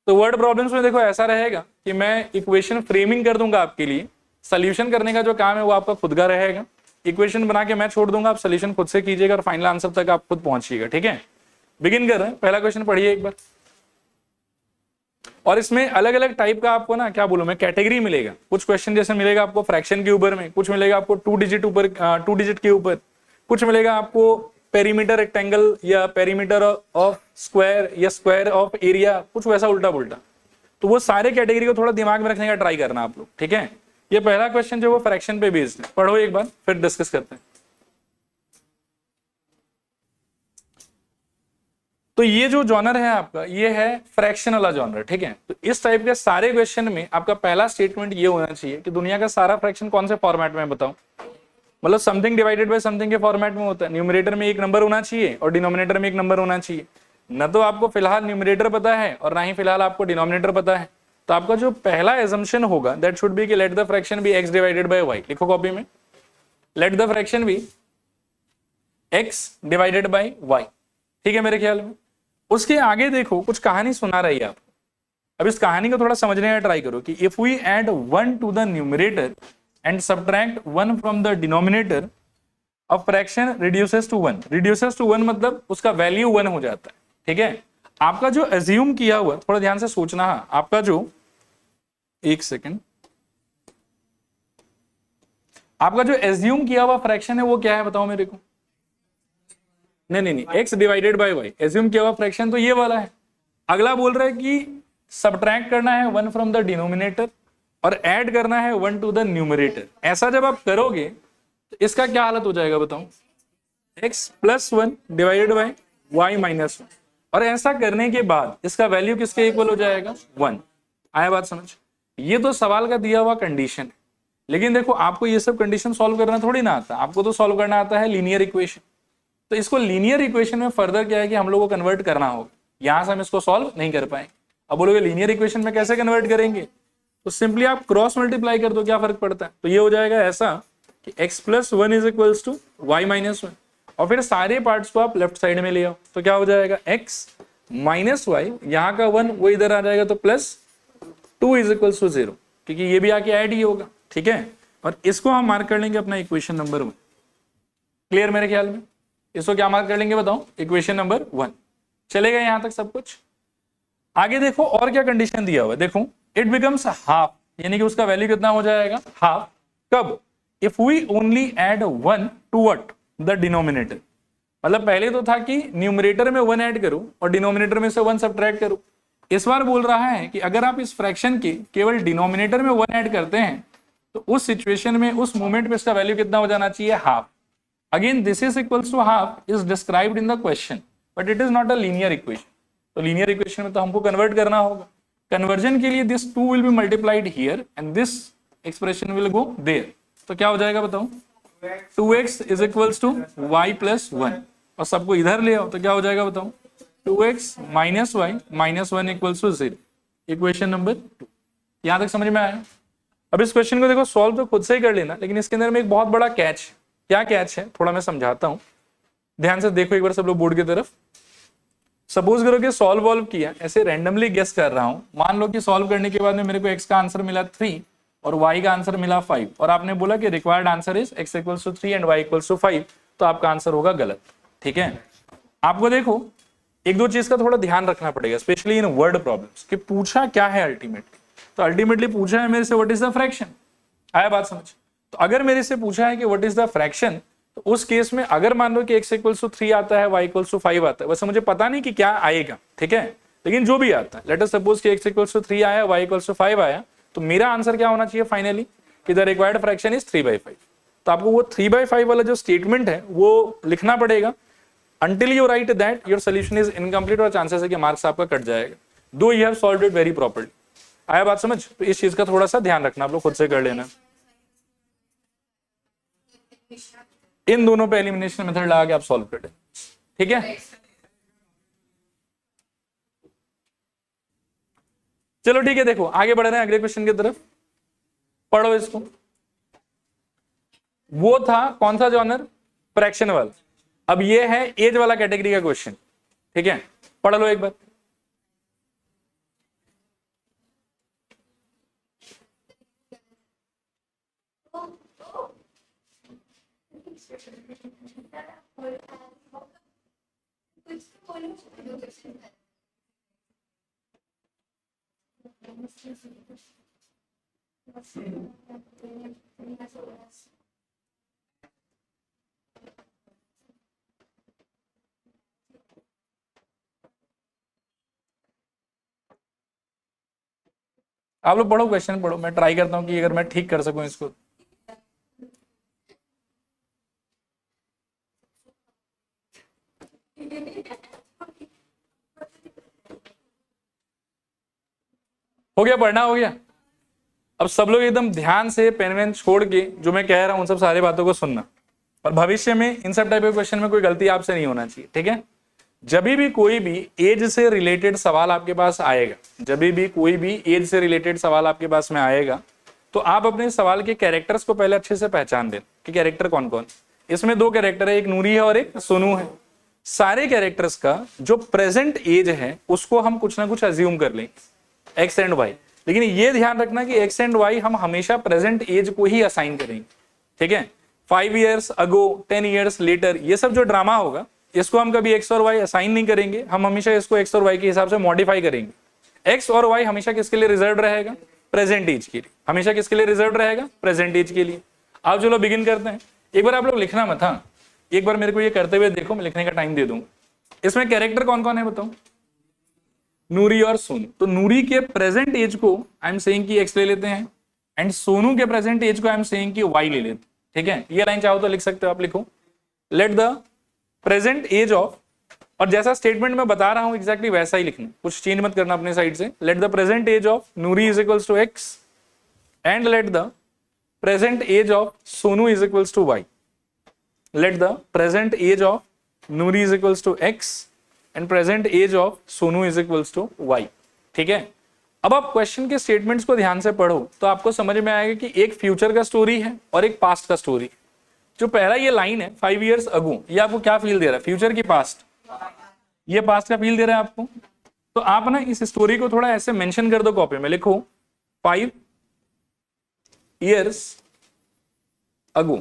तो वर्ड प्रॉब्लम्स में देखो ऐसा रहेगा कि मैं इक्वेशन फ्रेमिंग कर दूंगा आपके लिए, सोल्यूशन करने का जो काम है वो आपका खुद का रहेगा। इक्वेशन बना के मैं छोड़ दूंगा, आप सोल्यूशन खुद से कीजिएगा और फाइनल आंसर तक आप खुद पहुंचिएगा, ठीक है। बिगिन कर रहे हैं, पहला क्वेश्चन पढ़िए एक बार। और इसमें अलग अलग टाइप का आपको ना क्या बोलूं मैं कैटेगरी मिलेगा। कुछ क्वेश्चन जैसे मिलेगा आपको फ्रैक्शन के ऊपर में, कुछ मिलेगा आपको 2 डिजिट के ऊपर, कुछ मिलेगा आपको पेरीमीटर रेक्टेंगल या पेरीमीटर ऑफ स्क्वायर या स्क्वायर ऑफ एरिया, कुछ वैसा उल्टा पुल्टा। तो वो सारे कैटेगरी को थोड़ा दिमाग में रखने का ट्राई करना आप लोग, ठीक है। ये पहला क्वेश्चन जो वो फ्रैक्शन पे बेस्ड है, पढ़ो एक बार फिर डिस्कस करते हैं। तो ये जो जॉनर है आपका, ये है फ्रैक्शन वाला जॉनर, ठीक है। तो इस टाइप के सारे क्वेश्चन में आपका पहला स्टेटमेंट ये होना चाहिए कि दुनिया का सारा फ्रैक्शन कौन से फॉर्मेट में बताओ, मतलब समथिंग डिवाइडेड बाय समथिंग के फॉर्मेट में होता है। न्यूमरेटर में एक नंबर होना चाहिए और डिनोमिनेटर में एक नंबर होना चाहिए। न तो आपको फिलहाल न्यूमरेटर पता है और ना ही फिलहाल आपको डिनोमिनेटर पता है, तो आपका जो पहला एजम्पशन होगा दैट शुड बी कि let the fraction be x divided by y। लिखो कॉपी में, let the fraction be x divided by y, ठीक है मेरे ख्याल में। उसके आगे देखो कुछ कहानी सुना रही है आपको। अब इस कहानी को थोड़ा समझने का ट्राई करो कि if we add 1 to the numerator and subtract 1 from the denominator, a fraction reduces to 1। reduces to 1 मतलब उसका वैल्यू 1 हो जाता है, ठीक है। आपका जो assume किया हुआ, थोड़ा ध्यान से सोचना है, आपका जो एक सेकंड, आपका जो assume किया हुआ फ्रैक्शन है वो क्या है बताओ मेरे को। नहीं, x divided by y assume किया हुआ फ्रैक्शन तो ये वाला है। अगला बोल रहा है कि सब्ट्रैक्ट करना है 1 फ्रॉम द डिनोमिनेटर और ऐड करना है 1 टू द न्यूमरेटर। ऐसा जब आप करोगे तो इसका क्या हालत हो जाएगा बताओ, x plus 1 divided by y minus 1। और ऐसा करने के बाद इसका वैल्यू किसके इक्वल हो जाएगा 1। आया बात समझ। ये तो सवाल का दिया हुआ कंडीशन है, लेकिन देखो आपको ये सब कंडीशन सॉल्व करना थोड़ी ना आता, आपको तो सॉल्व करना आता है लीनियर इक्वेशन। तो इसको लीनियर इक्वेशन में फर्दर क्या है कि हम लोग को कन्वर्ट करना होगा। यहां से हम इसको सॉल्व नहीं कर पाएंगे। अब बोलोगे लीनियर इक्वेशन में कैसे कन्वर्ट करेंगे, तो सिंपली आप क्रॉस मल्टीप्लाई कर दो, क्या फर्क पड़ता है। तो ये हो जाएगा ऐसा कि x plus 1 is equals to y minus 1, और फिर सारे पार्ट्स को आप लेफ्ट साइड में ले आओ तो क्या हो जाएगा x माइनस वाई, यहाँ का 1 वो इधर आ जाएगा तो प्लस 2 इज इक्वल्स टू 0, क्योंकि ये भी आके ऐड ही होगा, ठीक है। और इसको हम मार्क कर लेंगे अपना इक्वेशन नंबर 1। क्लियर मेरे ख्याल में। इसको क्या मार्क कर लेंगे बताओ, इक्वेशन नंबर 1। चलेगा यहां तक सब कुछ। आगे देखो और क्या कंडीशन दिया हुआ है, देखो इट बिकम्स हाफ, यानी कि उसका वैल्यू कितना हो जाएगा हाफ। कब, if we only add 1 to what the denominator. मतलब पहले तो था कि न्यूमरेटर में 1 ऐड करूं और डिनोमिनेटर में से 1 सब्ट्रैक्ट करूं। इस बार बोल रहा है कि अगर आप इस फ्रैक्शन के केवल डिनोमिनेटर में 1 ऐड करते हैं तो उस सिचुएशन में उस मोमेंट पे इसका वैल्यू कितना हो जाना चाहिए, half. Again this is equals to half is described in the question but it is not a linear equation. तो लीनियर इक्वेशन में तो हमको कन्वर्ट करना होगा। कन्वर्जन के लिए this 2 will be multiplied here and this expression will go there. तो क्या हो जाएगा बताओ, 2x is equals to y plus 1 और सबको इधर ले आओ तो क्या हो जाएगा बताओ, 2x minus y minus 1 equals to 0। Equation number 2। यहां तक समझ में आया। अब इस क्वेश्चन को देखो सॉल्व तो खुद से ही कर लेना, लेकिन इसके अंदर में एक बहुत बड़ा कैच है। क्या कैच है थोड़ा मैं समझाता हूं, ध्यान से देखो एक बार सब लोग बोर्ड की तरफ। सपोज करो कि सॉल्व वॉल्व किया, ऐसे रैंडमली गेस कर रहा हूं। मान लो कि सॉल्व करने के बाद में मेरे को x का आंसर मिला 3 और y का आंसर मिला 5 और आपने बोला कि required answer is x equals to 3 and y equals to 5, तो आपका आंसर होगा गलत। ठीक है, आपको देखो एक दो चीज का थोड़ा ध्यान रखना पड़ेगा, स्पेशली इन वर्ड प्रॉब्लम्स कि पूछा क्या है अल्टीमेटली। तो अल्टीमेटली पूछा है मेरे से व्हाट इज द फ्रैक्शन। आया बात समझ। तो अगर मेरे से पूछा है कि व्हाट इज द फ्रैक्शन, तो उस केस में अगर मान लो कि x इक्वल्स टू 3 आता है, y इक्वल्स टू 5 आता है, वैसे मुझे पता नहीं कि क्या आएगा, ठीक है, लेकिन जो भी आता है, लेट अस सपोज कि x इक्वल्स टू 3 आया, y इक्वल्स टू 5 आया, तो मेरा आंसर क्या होना चाहिए फाइनली कि द रिक्वायर्ड फ्रैक्शन इज 3/5। तो आपको वो 3/5 वाला जो स्टेटमेंट है वो लिखना पड़ेगा। Until you write that, your solution is incomplete और चांसेस है कि मार्क्स आपका कट जाएगा, दो you have solved it very properly। आया बात समझ। तो इस चीज का थोड़ा सा ध्यान रखना, आप लोग खुद से कर लेना। इन दोनों पे एलिमिनेशन मेथड लगा के आप सॉल्व कर लें, ठीक है। चलो ठीक है, देखो आगे बढ़ रहे हैं अगले क्वेश्चन की तरफ। पढ़ो इसको। वो था कौन सा जॉनर, फ्रैक्शन वाला। अब ये है एज वाला कैटेगरी का क्वेश्चन, ठीक है, पढ़ लो एक बार। आप लोग पढ़ो, क्वेश्चन पढ़ो, मैं ट्राई करता हूं कि अगर मैं ठीक कर सकूं इसको। हो गया, पढ़ना हो गया। अब सब लोग एकदम ध्यान से पेन वेन छोड़ के जो मैं कह रहा हूं उन सब सारी बातों को सुनना, और भविष्य में इन सब टाइप के क्वेश्चन में कोई गलती आपसे नहीं होना चाहिए, ठीक है। जब भी कोई भी एज से रिलेटेड सवाल आपके पास आएगा, जब भी कोई भी एज से रिलेटेड सवाल आपके पास में आएगा, तो आप अपने सवाल के कैरेक्टर्स को पहले अच्छे से पहचान दें कि कैरेक्टर कौन कौन। इसमें दो कैरेक्टर है, एक नूरी है और एक सोनू है। सारे कैरेक्टर्स का जो प्रेजेंट एज है उसको हम कुछ ना कुछ अज्यूम कर लें, एक्स एंड वाई। लेकिन ये ध्यान रखना कि एक्स एंड वाई हम हमेशा प्रेजेंट एज को ही असाइन करेंगे, ठीक है। 5 years अगो, 10 years लेटर, ये सब जो ड्रामा होगा इसको हम कभी एक्स और वाई असाइन नहीं करेंगे, हम हमेशा इसको एक्स और वाई के हिसाब से मॉडिफाई करेंगे। एक्स और वाई हमेशा किसके लिए रिजर्व रहेगा, प्रेजेंट एज के लिए। हमेशा किसके लिए रिजर्व रहेगा, प्रेजेंट एज के लिए। आप चलो बिगिन करते हैं। एक बार आप लोग लिखना मत, हाँ एक बार मेरे को ये करते हुए देखो, मैं लिखने का टाइम दे दूंगा। इसमें कैरेक्टर कौन कौन है बताओ, नूरी और सोनू। तो नूरी के प्रेजेंट एज को आई एम सेइंग कि एक्स ले लेते हैं, एंड सोनू के प्रेजेंट एज को आई एम सेइंग कि वाई ले लेते हैं, ठीक है। ये लाइन चाहो तो लिख सकते हो, आप लिखो let the present age of, और जैसा स्टेटमेंट में बता रहा हूं एग्जैक्टली वैसा ही लिखना, कुछ चेंज मत करना अपने साइड से। Let the present age of Noori is equals to x and let the present age of Sonu is equals to y. Let the present age of Noori is equals to x and present age of Sonu is equals to y, ठीक है। अब आप question के statements को ध्यान से पढ़ो तो आपको समझ में आएगा कि एक फ्यूचर का स्टोरी है और एक पास्ट का स्टोरी। जो पहला ये लाइन है 5 years अगो, ये आपको क्या फील दे रहा है, फ्यूचर की पास्ट, ये पास्ट का फील दे रहा है आपको। तो आप ना इस स्टोरी को थोड़ा ऐसे मेंशन कर दो कॉपी में, लिखो 5 years अगो।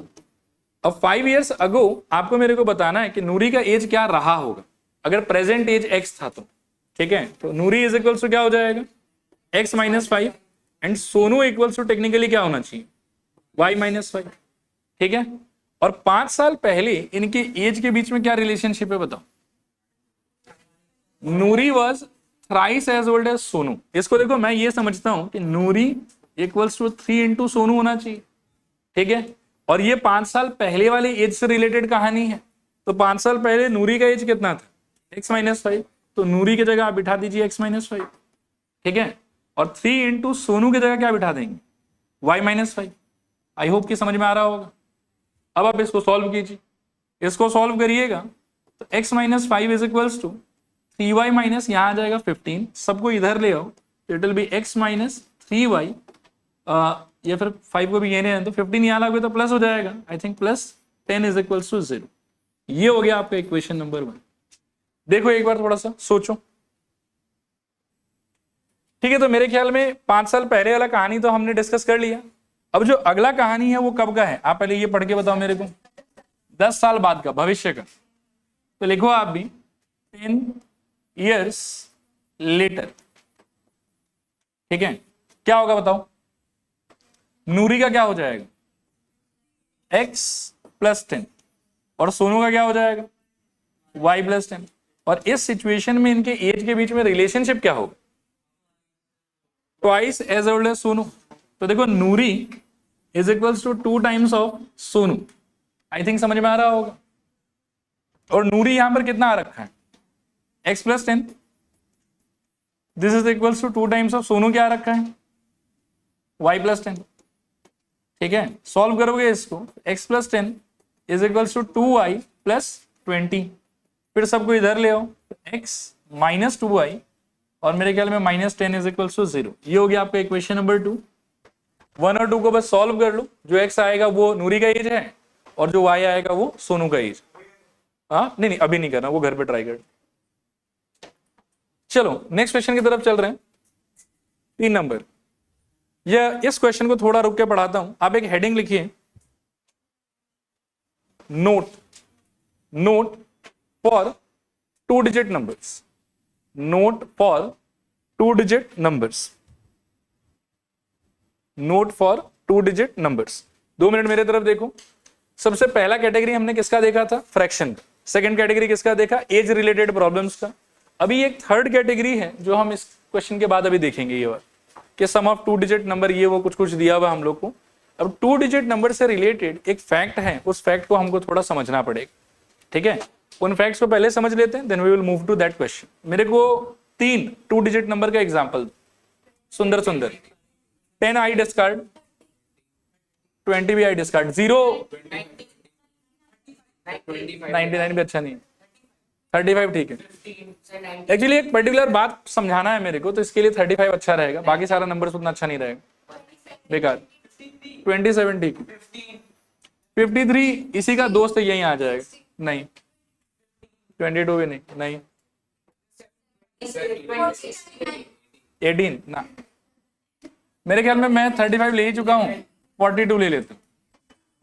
अब 5 years अगो आपको मेरे को बताना है कि नूरी का एज क्या रहा होगा अगर प्रेजेंट एज एक्स था तो, ठीक है। तो नूरी इज इक्वल्स टू क्या हो जाएगा, x minus 5 and Sonu equals to technically क्या होना चाहिए, y माइनस 5, ठीक है। और 5 साल पहले इनके एज के बीच में क्या रिलेशनशिप है बताओ, Noori was thrice as old as Sonu. इसको देखो मैं ये समझता हूं कि Noori equals to 3 into Sonu होना चाहिए, ठीक है। और ये 5 साल पहले वाले एज से रिलेटेड कहानी है, तो 5 साल पहले नूरी का एज कितना था, x-5, तो नूरी की जगह आप बिठा दीजिए x-5, ठीक है। और 3 इंटू सोनू की जगह क्या बिठा देंगे, y-5। आई होप कि समझ में आ रहा होगा। अब आप इसको सॉल्व कीजिए, इसको सॉल्व करिएगा तो x-5 is equals to 3y minus यहाँ आ जाएगा 15, सबको इधर ले आओ, it will be x minus 3y, या फिर 5 को भी ये नहीं, तो 15 यहाँ लागू तो प्लस हो जाएगा, I think plus 10 is equals to 0। ये हो गया आपका इक्वेशन नंबर 1। देखो एक बार थोड़ा सा सोचो, ठीक है। तो मेरे ख्याल में 5 साल पहले वाला कहानी तो हमने डिस्कस कर लिया। अब जो अगला कहानी है वो कब का है, आप पहले ये पढ़ के बताओ मेरे को, 10 साल बाद का, भविष्य का। तो लिखो आप भी 10 years later, ठीक है। क्या होगा बताओ, नूरी का क्या हो जाएगा, x प्लस 10, और सोनू का क्या हो जाएगा, y प्लस 10। और इस सिचुएशन में इनके एज के बीच में रिलेशनशिप क्या होगा, twice as old as Sonu. तो देखो Noori is equals to 2 times of Sonu, I think समझ में आ रहा होगा। और नूरी यहां पर कितना आ रखा है, x plus 10, this is equals to 2 times of Sonu क्या आ रखा है, y प्लस 10, ठीक है। सॉल्व करोगे इसको, x plus 10 is equals to 2y plus 20, फिर सबको इधर ले आओ, x माइनस 2y, और मेरे ख्याल में माइनस 10 इज इक्वल्स टू 0। ये हो गया आपका इक्वेशन नंबर 2। 1 और 2 को बस सॉल्व कर लो, जो x आएगा वो नूरी का एज है, और जो y आएगा वो सोनू का एज। हाँ नहीं अभी नहीं करना, वो घर पे ट्राई कर। चलो नेक्स्ट क्वेश्चन की तरफ चल रहे हैं, 3 नंबर। यह इस क्वेश्चन को थोड़ा रुक के पढ़ाता हूं, आप एक हेडिंग लिखिए, note for 2 digit numbers, note for 2 digit numbers, note for 2 digit numbers. 2 minute मेरे तरफ देखो। सबसे पहला कैटेगरी हमने किसका देखा था, फ्रैक्शन का। सेकंड कैटेगरी किसका देखा, एज रिलेटेड प्रॉब्लम्स का। अभी एक थर्ड कैटेगरी है जो हम इस क्वेश्चन के बाद अभी देखेंगे, ये बात कि सम ऑफ 2 डिजिट नंबर, ये वो कुछ कुछ दिया हुआ हम लोग को। अब 2 डिजिट नंबर से रिलेटेड एक फैक्ट है, उस फैक्ट को हमको थोड़ा समझना पड़ेगा, ठीक है। उन फैक्ट्स को पहले समझ लेते हैं, then we will move to that question. मेरे को 3 2 डिजिट नंबर का एग्जांपल, सुंदर सुंदर। 10 आई डिस्कार्ड, 20 भी आई डिस्कार्ड, 0 99 भी अच्छा नहीं, 35 ठीक है। एक्चुअली एक पर्टिकुलर बात समझाना है मेरे को, तो इसके लिए 35 अच्छा रहेगा, बाकी सारा नंबर उतना अच्छा नहीं रहेगा, बेकार। 27 ठीक है। 53 इसी का दोस्त यही आ जाएगा, नहीं। 22 भी नहीं। 18 ना, मेरे ख्याल में मैं 35 ले ही चुका हूं, 42 ले लेता हूं।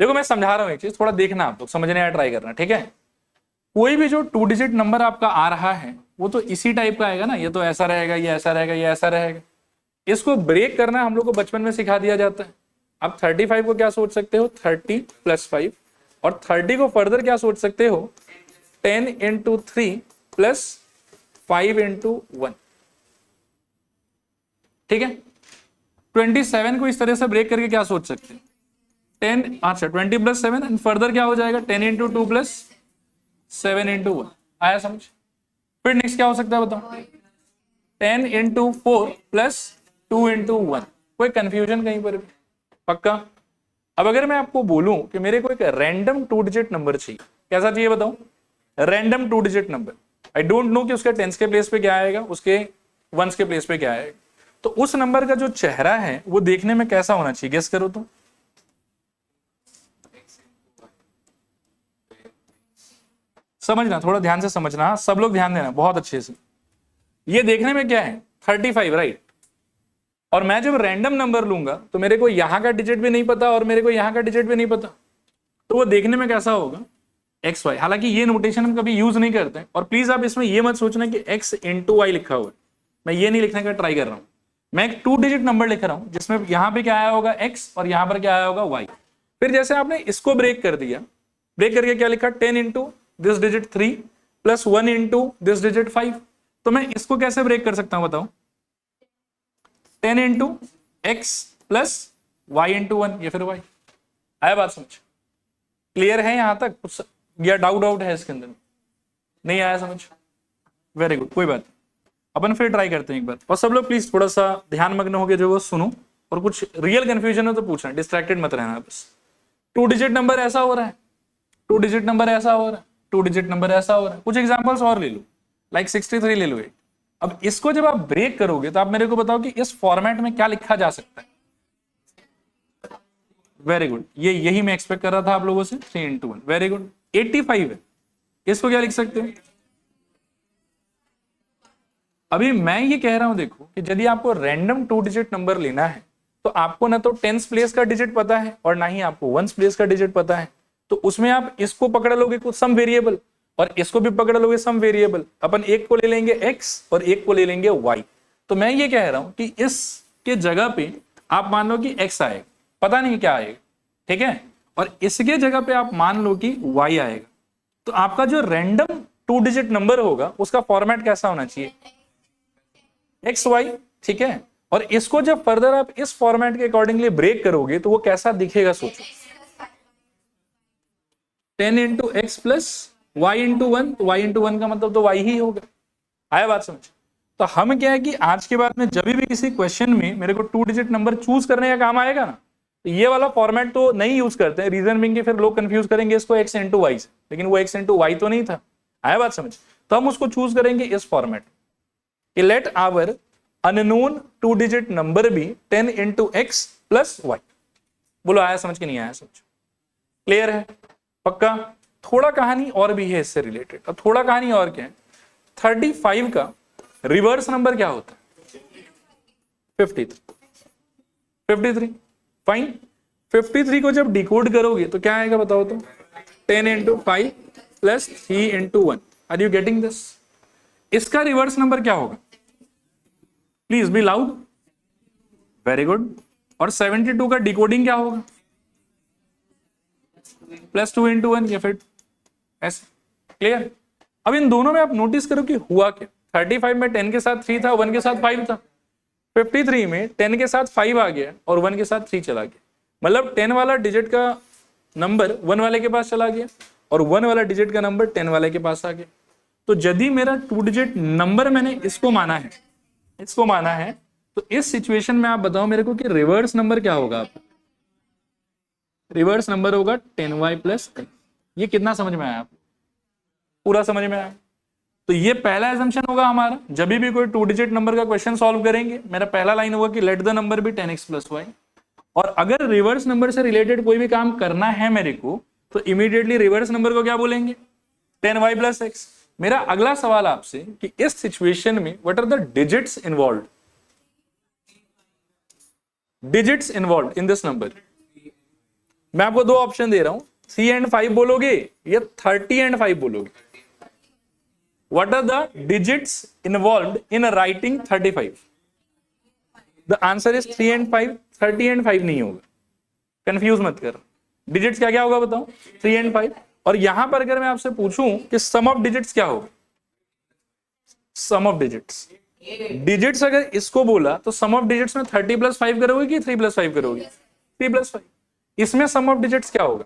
देखो मैं समझा रहा हूं एक चीज, थोड़ा देखना आप लोग, समझने का ट्राई करना, ठीक है। कोई भी जो 2 डिजिट नंबर आपका आ रहा है वो तो इसी टाइप का आएगा ना, ये तो ऐसा रहेगा, ये ऐसा रहेगा, ये ऐसा रहेगा। इसको ब्रेक करना हम लोग को बचपन में सिखा दिया जाता है। आप 35 को क्या सोच सकते हो, 30 प्लस 5, और 30 को फर्दर क्या सोच सकते हो, 10 इंटू 3 प्लस 5 इंटू 1, ठीक है। 27 को इस तरह से ब्रेक करके क्या सोच सकते हैं, 10, अच्छा 20 प्लस 7, एंड फर्दर क्या हो जाएगा, 10 इंटू 2 प्लस 7 इंटू 1। आया समझ। फिर नेक्स्ट क्या हो सकता है बताओ, 10 इंटू 4 प्लस 2 इंटू 1। कोई कंफ्यूजन कहीं पर, पक्का। अब अगर मैं आपको बोलूं कि मेरे को एक रैंडम 2 डिजिट नंबर चाहिए, कैसा चाहिए बताओ, random 2 digit number. I don't know कि उसके 10s के प्लेस पे क्या आएगा, उसके 1s के प्लेस पे क्या आएगा, तो उस नंबर का जो चेहरा है वो देखने में कैसा होना चाहिए, गेस करो तो। समझना, थोड़ा ध्यान से समझना, सब लोग ध्यान देना बहुत अच्छे से। ये देखने में क्या है, 35, राइट। और मैं जब रैंडम नंबर लूंगा तो मेरे को यहां का डिजिट भी नहीं पता और मेरे को यहां का डिजिट भी नहीं पता, तो वो देखने में कैसा होगा, XY। हालांकि ये नोटेशन हम कभी यूज नहीं करते, और प्लीज आप इसमें ये मत सोचना कि X इंटू Y लिखा हुआ है, मैं ये नहीं लिखने का ट्राई कर रहा हूं। मैं एक 2 डिजिट नंबर लिख रहा हूं जिसमें यहां पे क्या आया होगा, X, और यहां पर क्या आया होगा, Y। फिर जैसे आपने इसको ब्रेक कर दिया, ब्रेक करके क्या लिखा, 10 into this digit 3 plus 1 into this digit 5, तो मैं इसको कैसे ब्रेक कर सकता हूं बताओ? 10 into x plus y into 1, या फिर वाई। आया बात समझ? क्लियर है यहां तक? कुछ या डाउट है इसके अंदर? नहीं आया समझ? वेरी गुड, कोई बात नहीं। अपन फिर ट्राई करते हैं एक बार, और सब लोग प्लीज थोड़ा सा ध्यान मग्न होकर जो वो सुनो, और कुछ रियल कंफ्यूजन हो तो पूछना, डिस्ट्रैक्टेड मत रहना बस। 2 डिजिट नंबर ऐसा हो रहा है, 2 डिजिट नंबर ऐसा हो रहा है, 2 डिजिट नंबर ऐसा हो रहा है। कुछ एग्जांपल्स और ले लो, लाइक 63 ले लो एक। अब इसको जब आप ब्रेक करोगे तो आप मेरे को बताओ कि इस फॉर्मेट में क्या लिखा जा सकता है? वेरी गुड, यही मैं एक्सपेक्ट कर रहा था आप लोगों से। 3 इंटू 1, वेरी गुड। 85 है, इसको क्या लिख सकते हैं? अभी मैं ये कह रहा हूं देखो कि यदि आपको रैंडम 2 डिजिट नंबर लेना है तो आपको ना तो 10th प्लेस का डिजिट पता है और ना ही आपको 1st प्लेस का डिजिट पता है। तो उसमें आप इसको पकड़ लोगे कुछ सम वेरिएबल, और इसको भी पकड़ लोगे सम वेरिएबल। अपन एक को ले लेंगे x और एक को ले लेंगे y। तो मैं ये कह रहा हूं कि इसके जगह पे आप मान लो कि x आएगा, पता नहीं क्या आएगा, ठीक है, और इसके जगह पे आप मान लो कि y आएगा। तो आपका जो रैंडम 2 डिजिट नंबर होगा उसका फॉर्मेट कैसा होना चाहिए? एक्स वाई, ठीक है। और इसको जब फर्दर आप इस फॉर्मेट के अकॉर्डिंगली ब्रेक करोगे तो वो कैसा दिखेगा सोचो? 10 into x plus y into 1, तो वाई इंटू 1 का मतलब तो वाई ही होगा। आया बात समझ? तो हम क्या है कि आज के बाद में जब भी किसी क्वेश्चन में मेरे को 2 डिजिट नंबर चूज करने का काम आएगा ना, तो ये वाला फॉर्मेट तो नहीं यूज करते हैं। रीजन बिंग के फिर लोग कंफ्यूज करेंगे इसको एक्स इंटू वाई से, लेकिन वो एक्स इंटू वाई तो नहीं था। आया बात समझ? तो हम उसको चूज करेंगे इस format, let our unknown 2 digit number be 10 into x plus y। बोलो आया समझ कि नहीं आया समझ? क्लियर है? पक्का? थोड़ा कहानी और भी है इससे रिलेटेड। अब थोड़ा कहानी और क्या है, 35 का रिवर्स नंबर क्या होता है? 53। फाइन। 53 को जब डिकोड करोगे तो क्या आएगा बताओ तो? 10 into 5 plus 3 into 1। Are you getting this? इसका रिवर्स नंबर क्या होगा? Please be loud. Very good. और 72 का डिकोडिंग क्या होगा? प्लस 2 इंटू 1, या फिर ऐसे। क्लियर? अब इन दोनों में आप नोटिस करो कि हुआ क्या। 35 में 10 के साथ 3 था, 1 के साथ 5 था। 53 में 10 के साथ 5 आ गया और 1 के साथ 3 चला गया। मतलब 10 वाला डिजिट का नंबर 1 वाले के पास चला गया और 1 वाला डिजिट का नंबर 10 वाले के पास आ गया। तो यदि मेरा 2 डिजिट नंबर मैंने इसको माना है, तो इस सिचुएशन में आप बताओ मेरे को कि रिवर्स नंबर क्या होगा? रिवर्स नंबर होगा 10y प्लस 10। ये कितना समझ में आया आपको? पूरा समझ में आया? तो ये पहला एजम्पशन होगा हमारा। जब भी कोई 2 डिजिट नंबर का क्वेश्चन सॉल्व करेंगे, मेरा पहला लाइन होगा कि let the number be 10x plus y। और अगर रिवर्स नंबर से रिलेटेड कोई भी काम करना है मेरे को, तो इमीडिएटली रिवर्स नंबर को क्या बोलेंगे? 10y plus x। मेरा अगला सवाल आपसे कि इस सिचुएशन में what are the digits involve? Digits involve in this number. मैं आपको 2 ऑप्शन दे रहा हूं, 3 एंड 5 बोलोगे या 30 एंड 5 बोलोगे? What are the digits involve in writing 35? The answer is 3 and 5। 30 and 5 नहीं होगा, कंफ्यूज मत कर। डिजिट्स क्या क्या होगा बताओ? 3 एंड 5। और यहां पर अगर मैं आपसे पूछूं कि सम ऑफ डिजिट्स क्या होगा? सम ऑफ डिजिट्स अगर इसको बोला तो सम ऑफ डिजिट्स में 30 प्लस 5 करोगे कि 3 प्लस 5 करोगे? 3 प्लस 5। इसमें सम ऑफ डिजिट्स क्या होगा?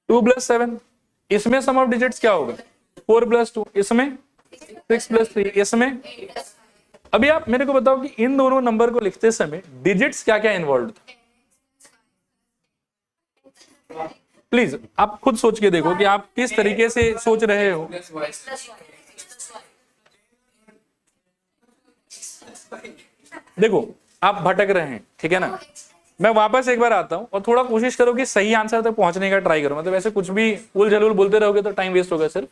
2 प्लस 7। इसमें सम ऑफ डिजिट्स क्या होगा? 4 प्लस 2। इसमें 6 प्लस 3। इसमें अभी आप मेरे को बताओ कि इन दोनों नंबर को लिखते समय डिजिट्स क्या क्या इन्वॉल्व था? प्लीज आप खुद सोच के देखो कि आप किस तरीके से सोच रहे हो। देखो आप भटक रहे हैं, ठीक है ना। मैं वापस एक बार आता हूं और थोड़ा कोशिश करो कि सही आंसर तक पहुंचने का ट्राई करो। मतलब ऐसे कुछ भी उल जलूल बोलते रहोगे तो टाइम वेस्ट होगा सिर्फ।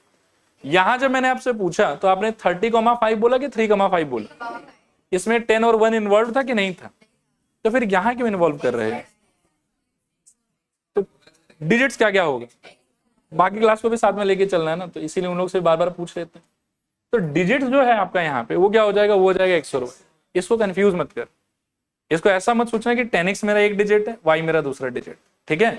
यहां जब मैंने आपसे पूछा तो आपने 30,5 बोला कि 3,5 बोला? इसमें 10 और 1 इन्वॉल्व था कि नहीं था? तो फिर यहां क्यों इन्वॉल्व कर रहे हैं? तो डिजिट्स क्या क्या होगा? बाकी क्लास को भी साथ में लेके चलना है ना, तो इसीलिए उन लोग से बार बार पूछ लेते हैं। तो डिजिट्स जो है आपका यहाँ पे वो क्या हो जाएगा? वो हो जाएगा x और y। इसको कंफ्यूज मत कर। इसको ऐसा मत सोचना कि 10x मेरा एक डिजिट है, y मेरा दूसरा डिजिट, ठीक है।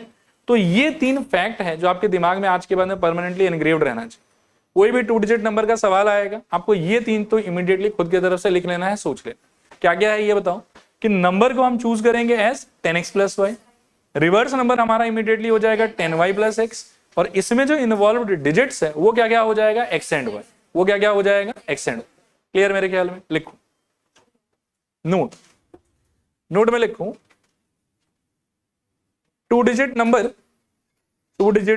तो ये 3 फैक्ट है जो आपके दिमाग में आज के बाद में परमानेंटली एनग्रेव्ड रहना चाहिए। कोई भी 2 डिजिट नंबर का सवाल आएगा, आपको ये 3 तो इमीडिएटली खुद की तरफ से लिख लेना है, सोच लेना क्या क्या है ये बताओ। कि नंबर को हम चूज करेंगे as 10x plus y, reverse number हमारा इमीडिएटली हो जाएगा 10y प्लस एक्स, और इसमें जो इन्वॉल्व डिजिट्स है वो क्या क्या हो जाएगा, x एंड y, वो क्या क्या हो जाएगा, x एंड y। क्लियर मेरे ख्याल में? लिखो नोट में लिखो 2 digit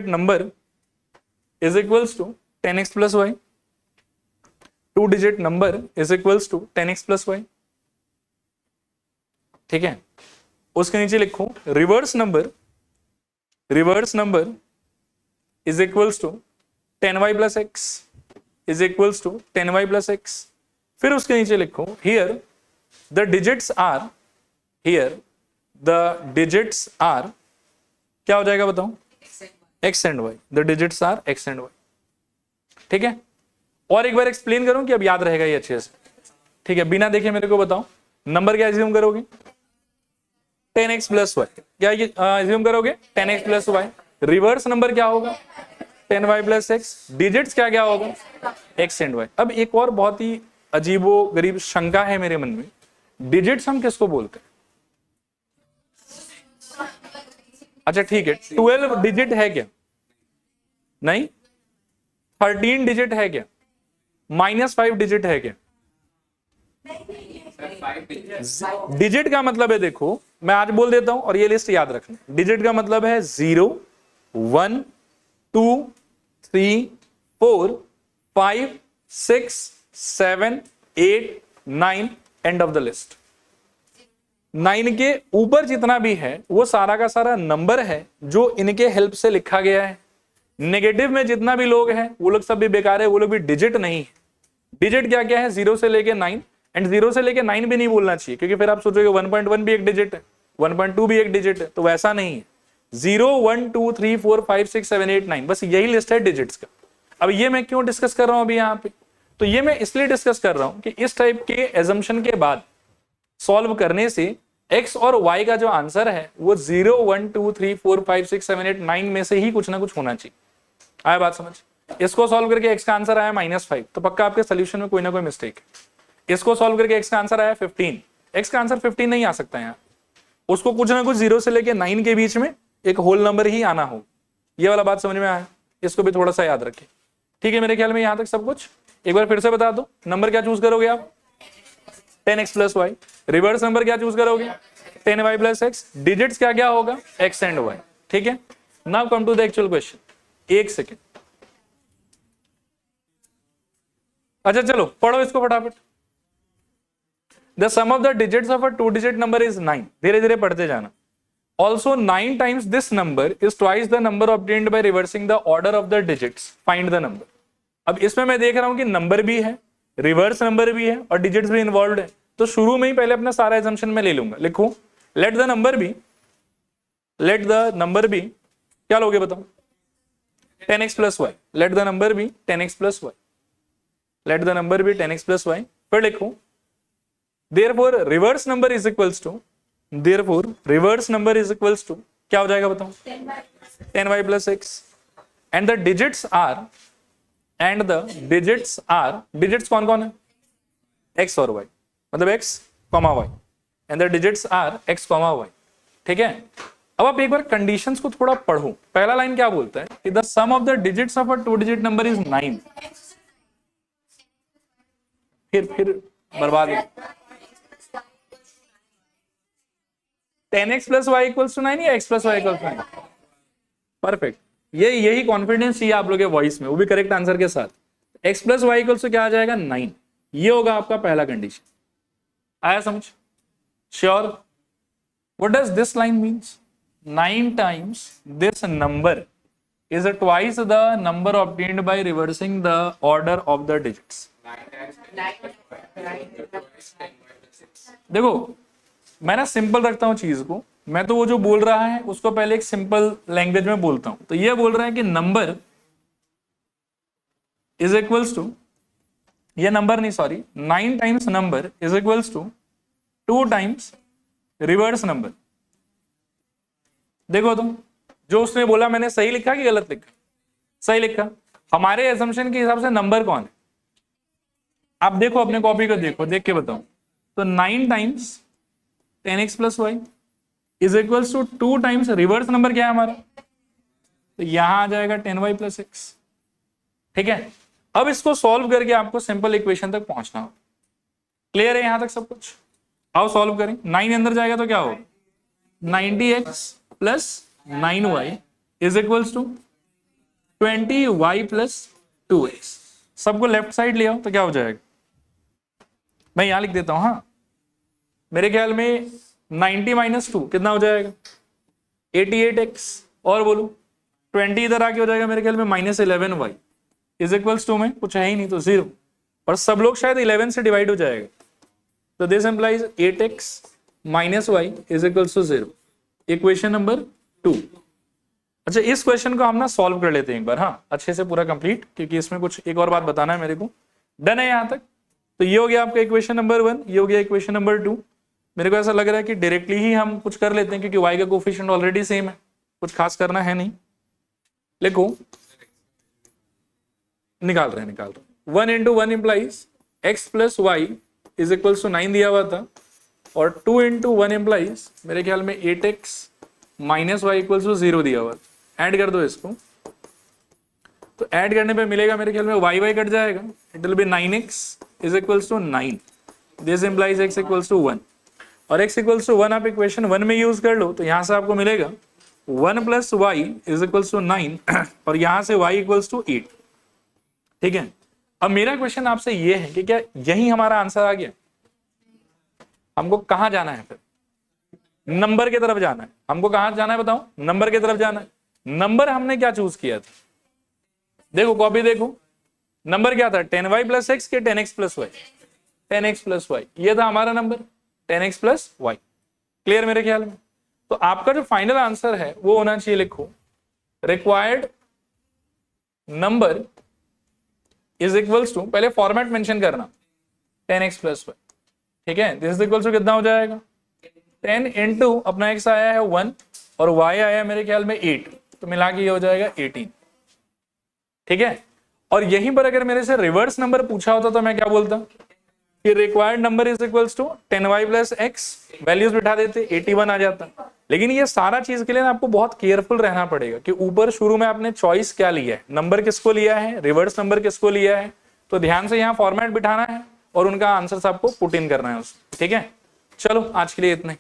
number is equals to 10x plus y, 2 digit number is equals to 10x plus y, ठीक है। उसके नीचे लिखो reverse number is equals to 10y plus x is equals to 10y plus x. फिर उसके नीचे लिखो हियर द डिजिट्स आर क्या हो जाएगा बताओ, x and y, the digits are x and y, ठीक है। और एक बार एक्सप्लेन करूं कि अब याद रहेगा ये अच्छे से, ठीक है। बिना देखे मेरे को बताओ नंबर क्या एज्यूम करोगे, 10x प्लस वाई, क्या एज्यूम करोगे 10x plus y. Reverse number क्या होगा 10y प्लस एक्स, डिजिट्स क्या क्या होगा x एंड y। अब एक और बहुत ही अजीबो गरीब शंका है मेरे मन में, डिजिट्स हम किसको बोलते हैं? अच्छा ठीक है, 12 डिजिट है क्या? नहीं। 13 डिजिट है क्या? -5 डिजिट है क्या? डिजिट का मतलब है, देखो मैं आज बोल देता हूं और ये लिस्ट याद रखना, डिजिट का मतलब है 0 1 2 3 4 5 6 7 8 9 एंड ऑफ द लिस्ट। 9 के ऊपर जितना भी है वो सारा का सारा नंबर है जो इनके हेल्प से लिखा गया है। नेगेटिव में जितना भी लोग हैं वो लोग सब भी बेकार है, वो लोग भी डिजिट नहीं है। डिजिट क्या क्या है 0 से लेके 9, एंड 0 से लेके 9 भी नहीं बोलना चाहिए क्योंकि फिर आप सोचोगे 1.1 भी एक डिजिट है, 1.2 भी एक डिजिट है, तो वैसा नहीं है। 0 1 2 3 4 5 6 7 8 9 बस यही लिस्ट है डिजिट्स का। अब ये मैं क्यों डिस्कस कर रहा हूं अभी यहाँ पे, तो ये मैं इसलिए डिस्कस कर रहा हूं कि इस टाइप के एजम्पशन के बाद सॉल्व करने से x और y का जो आंसर है वो 0 1 2 3 4 5 6 7 8 9 में से ही कुछ ना कुछ होना चाहिए। आया बात समझ? इसको सॉल्व करके x का आंसर आया -5, तो पक्का आपके सोल्यूशन में कोई ना कोई मिस्टेक है। इसको सॉल्व करके x का आंसर आया 15, x का आंसर 15 नहीं आ सकता यहाँ, उसको कुछ ना कुछ 0 से लेके 9 के बीच में एक होल नंबर ही आना हो। ये वाला बात समझ में आया? इसको भी थोड़ा सा याद रखें, ठीक है। मेरे ख्याल में यहां तक सब कुछ। एक बार फिर से बता दो, नंबर क्या चूज करोगे आप 10x plus y, reverse number क्या चूज करोगे 10y प्लस एक्स, डिजिट्स क्या क्या होगा x एंड y, ठीक है। Now come to the actual question. एक सेकेंड, अच्छा चलो पढ़ो इसको फटाफट। The sum of the digits of a 2 digit number is 9, धीरे धीरे पढ़ते जाना। Also 9 times this number is twice the number obtained by reversing the order of the digits, find the number. अब इसमें मैं देख रहा हूं कि नंबर भी है, रिवर्स नंबर भी है और डिजिट्स भी इन्वॉल्व है, तो शुरू में ही पहले अपना सारा एजम्पशन में ले लूंगा। लिखो लेट द नंबर बी क्या लोगे बताओ 10x plus y, let the number be 10x plus y, let the number be 10x plus y. फिर लिखो therefore reverse number is equals to, therefore reverse number is equals to क्या हो जाएगा बताओ 10y plus x, and the digits are, and the digits are, digits कौन कौन है x और y, मतलब x, y, and the digits are x, y, ठीक है। अब आप एक बार कंडीशंस को थोड़ा पढ़ो। पहला लाइन क्या बोलता है कि the sum of the digits of a 2 digit number is 9। फिर बर्बाद है 10x plus y equals to 9 या x plus y equals to 9? Perfect, यही कॉन्फिडेंस चाहिए आप लोग के वॉइस में, वो भी करेक्ट आंसर के साथ। x plus y equals to क्या आ जाएगा 9, ये होगा आपका पहला कंडीशन। आया समझ? Sure? What does this line means? 9 times this number is twice the number obtained by reversing the order of the digits. देखो मैं ना सिंपल रखता हूं चीज को, मैं तो वो जो बोल रहा है उसको पहले एक सिंपल लैंग्वेज में बोलता हूं। तो ये बोल रहा है कि नंबर इज इक्वल्स टू, ये नंबर नहीं sorry, 9 times number is equals to 2 times reverse number. देखो तुम जो उसने बोला मैंने सही लिखा कि गलत लिखा? सही लिखा। हमारे एजम्पशन के हिसाब से नंबर कौन है? आप देखो अपने कॉपी को, देखो, देख के बताओ। तो 9 times 10x plus y is equals to 2 times reverse number क्या है हमारा, तो यहां आ जाएगा 10y प्लस एक्स। ठीक है, अब इसको सॉल्व करके आपको सिंपल इक्वेशन तक पहुंचना हो। क्लियर है यहां तक सब कुछ? आओ सॉल्व करें। 9 अंदर जाएगा तो क्या होगा, 90x plus 9y is equals to 20y plus 2x। सबको लेफ्ट साइड ले आओ तो क्या हो जाएगा, मैं यहां लिख देता हूं। हाँ, मेरे ख्याल में 90 माइनस 2 कितना हो जाएगा, 88x, और बोलो 20 इधर आके हो जाएगा मेरे ख्याल में minus 11y is equals to में कुछ है ही नहीं तो 0, और सब लोग शायद 11 से डिवाइड हो जाएगा, तो this implies 8x minus y is equals to 0। Equation number 2। अच्छा, इस क्वेश्चन को हम ना सॉल्व कर लेते हैं एक बार, हाँ, अच्छे से पूरा कंप्लीट, क्योंकि इसमें कुछ एक और बात बताना है मेरे को। डन है यहां तक? तो ये हो गया आपका इक्वेशन नंबर 1, ये हो गया इक्वेशन नंबर 2। मेरे को ऐसा लग रहा है कि डायरेक्टली ही हम कुछ कर लेते हैं, क्योंकि y का कोफिशिएंट ऑलरेडी सेम है, कुछ खास करना है नहीं। लिखो, निकाल रहे हैं 1 into 1 implies x plus y is equals to 9 दिया हुआ था, और 2 इंटू 1 इंप्लाइज मेरे ख्याल में 8x minus y equals to 0 दिया हुआ। ऐड कर दो इसको, तो ऐड करने पे मिलेगा मेरे ख्याल में y कट जाएगा, it will be 9x is equals to 9। This implies x equals to 1, और x इक्वल्स टू 1 आप इक्वेशन 1 में यूज कर लो, तो यहां से आपको मिलेगा 1 plus y is equals to 9, और यहां से y इक्वल्स टू 8। ठीक है, अब मेरा क्वेश्चन आपसे ये है कि क्या यही हमारा आंसर आ गया? हमको कहां जाना है फिर? नंबर की तरफ जाना है। हमको कहां जाना है बताओ? नंबर की तरफ जाना है। नंबर हमने क्या चूज किया था? देखो कॉपी देखो, नंबर क्या था, 10y प्लस एक्स के 10x plus Y, 10x plus Y, ये था हमारा number 10x plus Y. Clear मेरे ख्याल में? तो आपका जो फाइनल आंसर है वो होना चाहिए, लिखो, required number is equals to, पहले फॉर्मेट मेंशन करना, 10x प्लस वाई। ठीक है, दिस इज इक्वल्स टू कितना हो जाएगा, 10 इंटू अपना x आया है 1 और y आया है मेरे ख्याल में 8, तो मिला के ये हो जाएगा 18। ठीक है, और यहीं पर अगर मेरे से रिवर्स नंबर पूछा होता तो मैं क्या बोलता कि required number is equals to 10y plus x, values बिठा देते, 81 आ जाता। लेकिन ये सारा चीज के लिए ना आपको बहुत केयरफुल रहना पड़ेगा कि ऊपर शुरू में आपने चॉइस क्या लिया है, नंबर किसको लिया है, रिवर्स नंबर किसको लिया है, तो ध्यान से यहाँ फॉर्मेट बिठाना है और उनका आंसर आपको पुट इन करना है उसको। ठीक है, चलो आज के लिए इतना ही।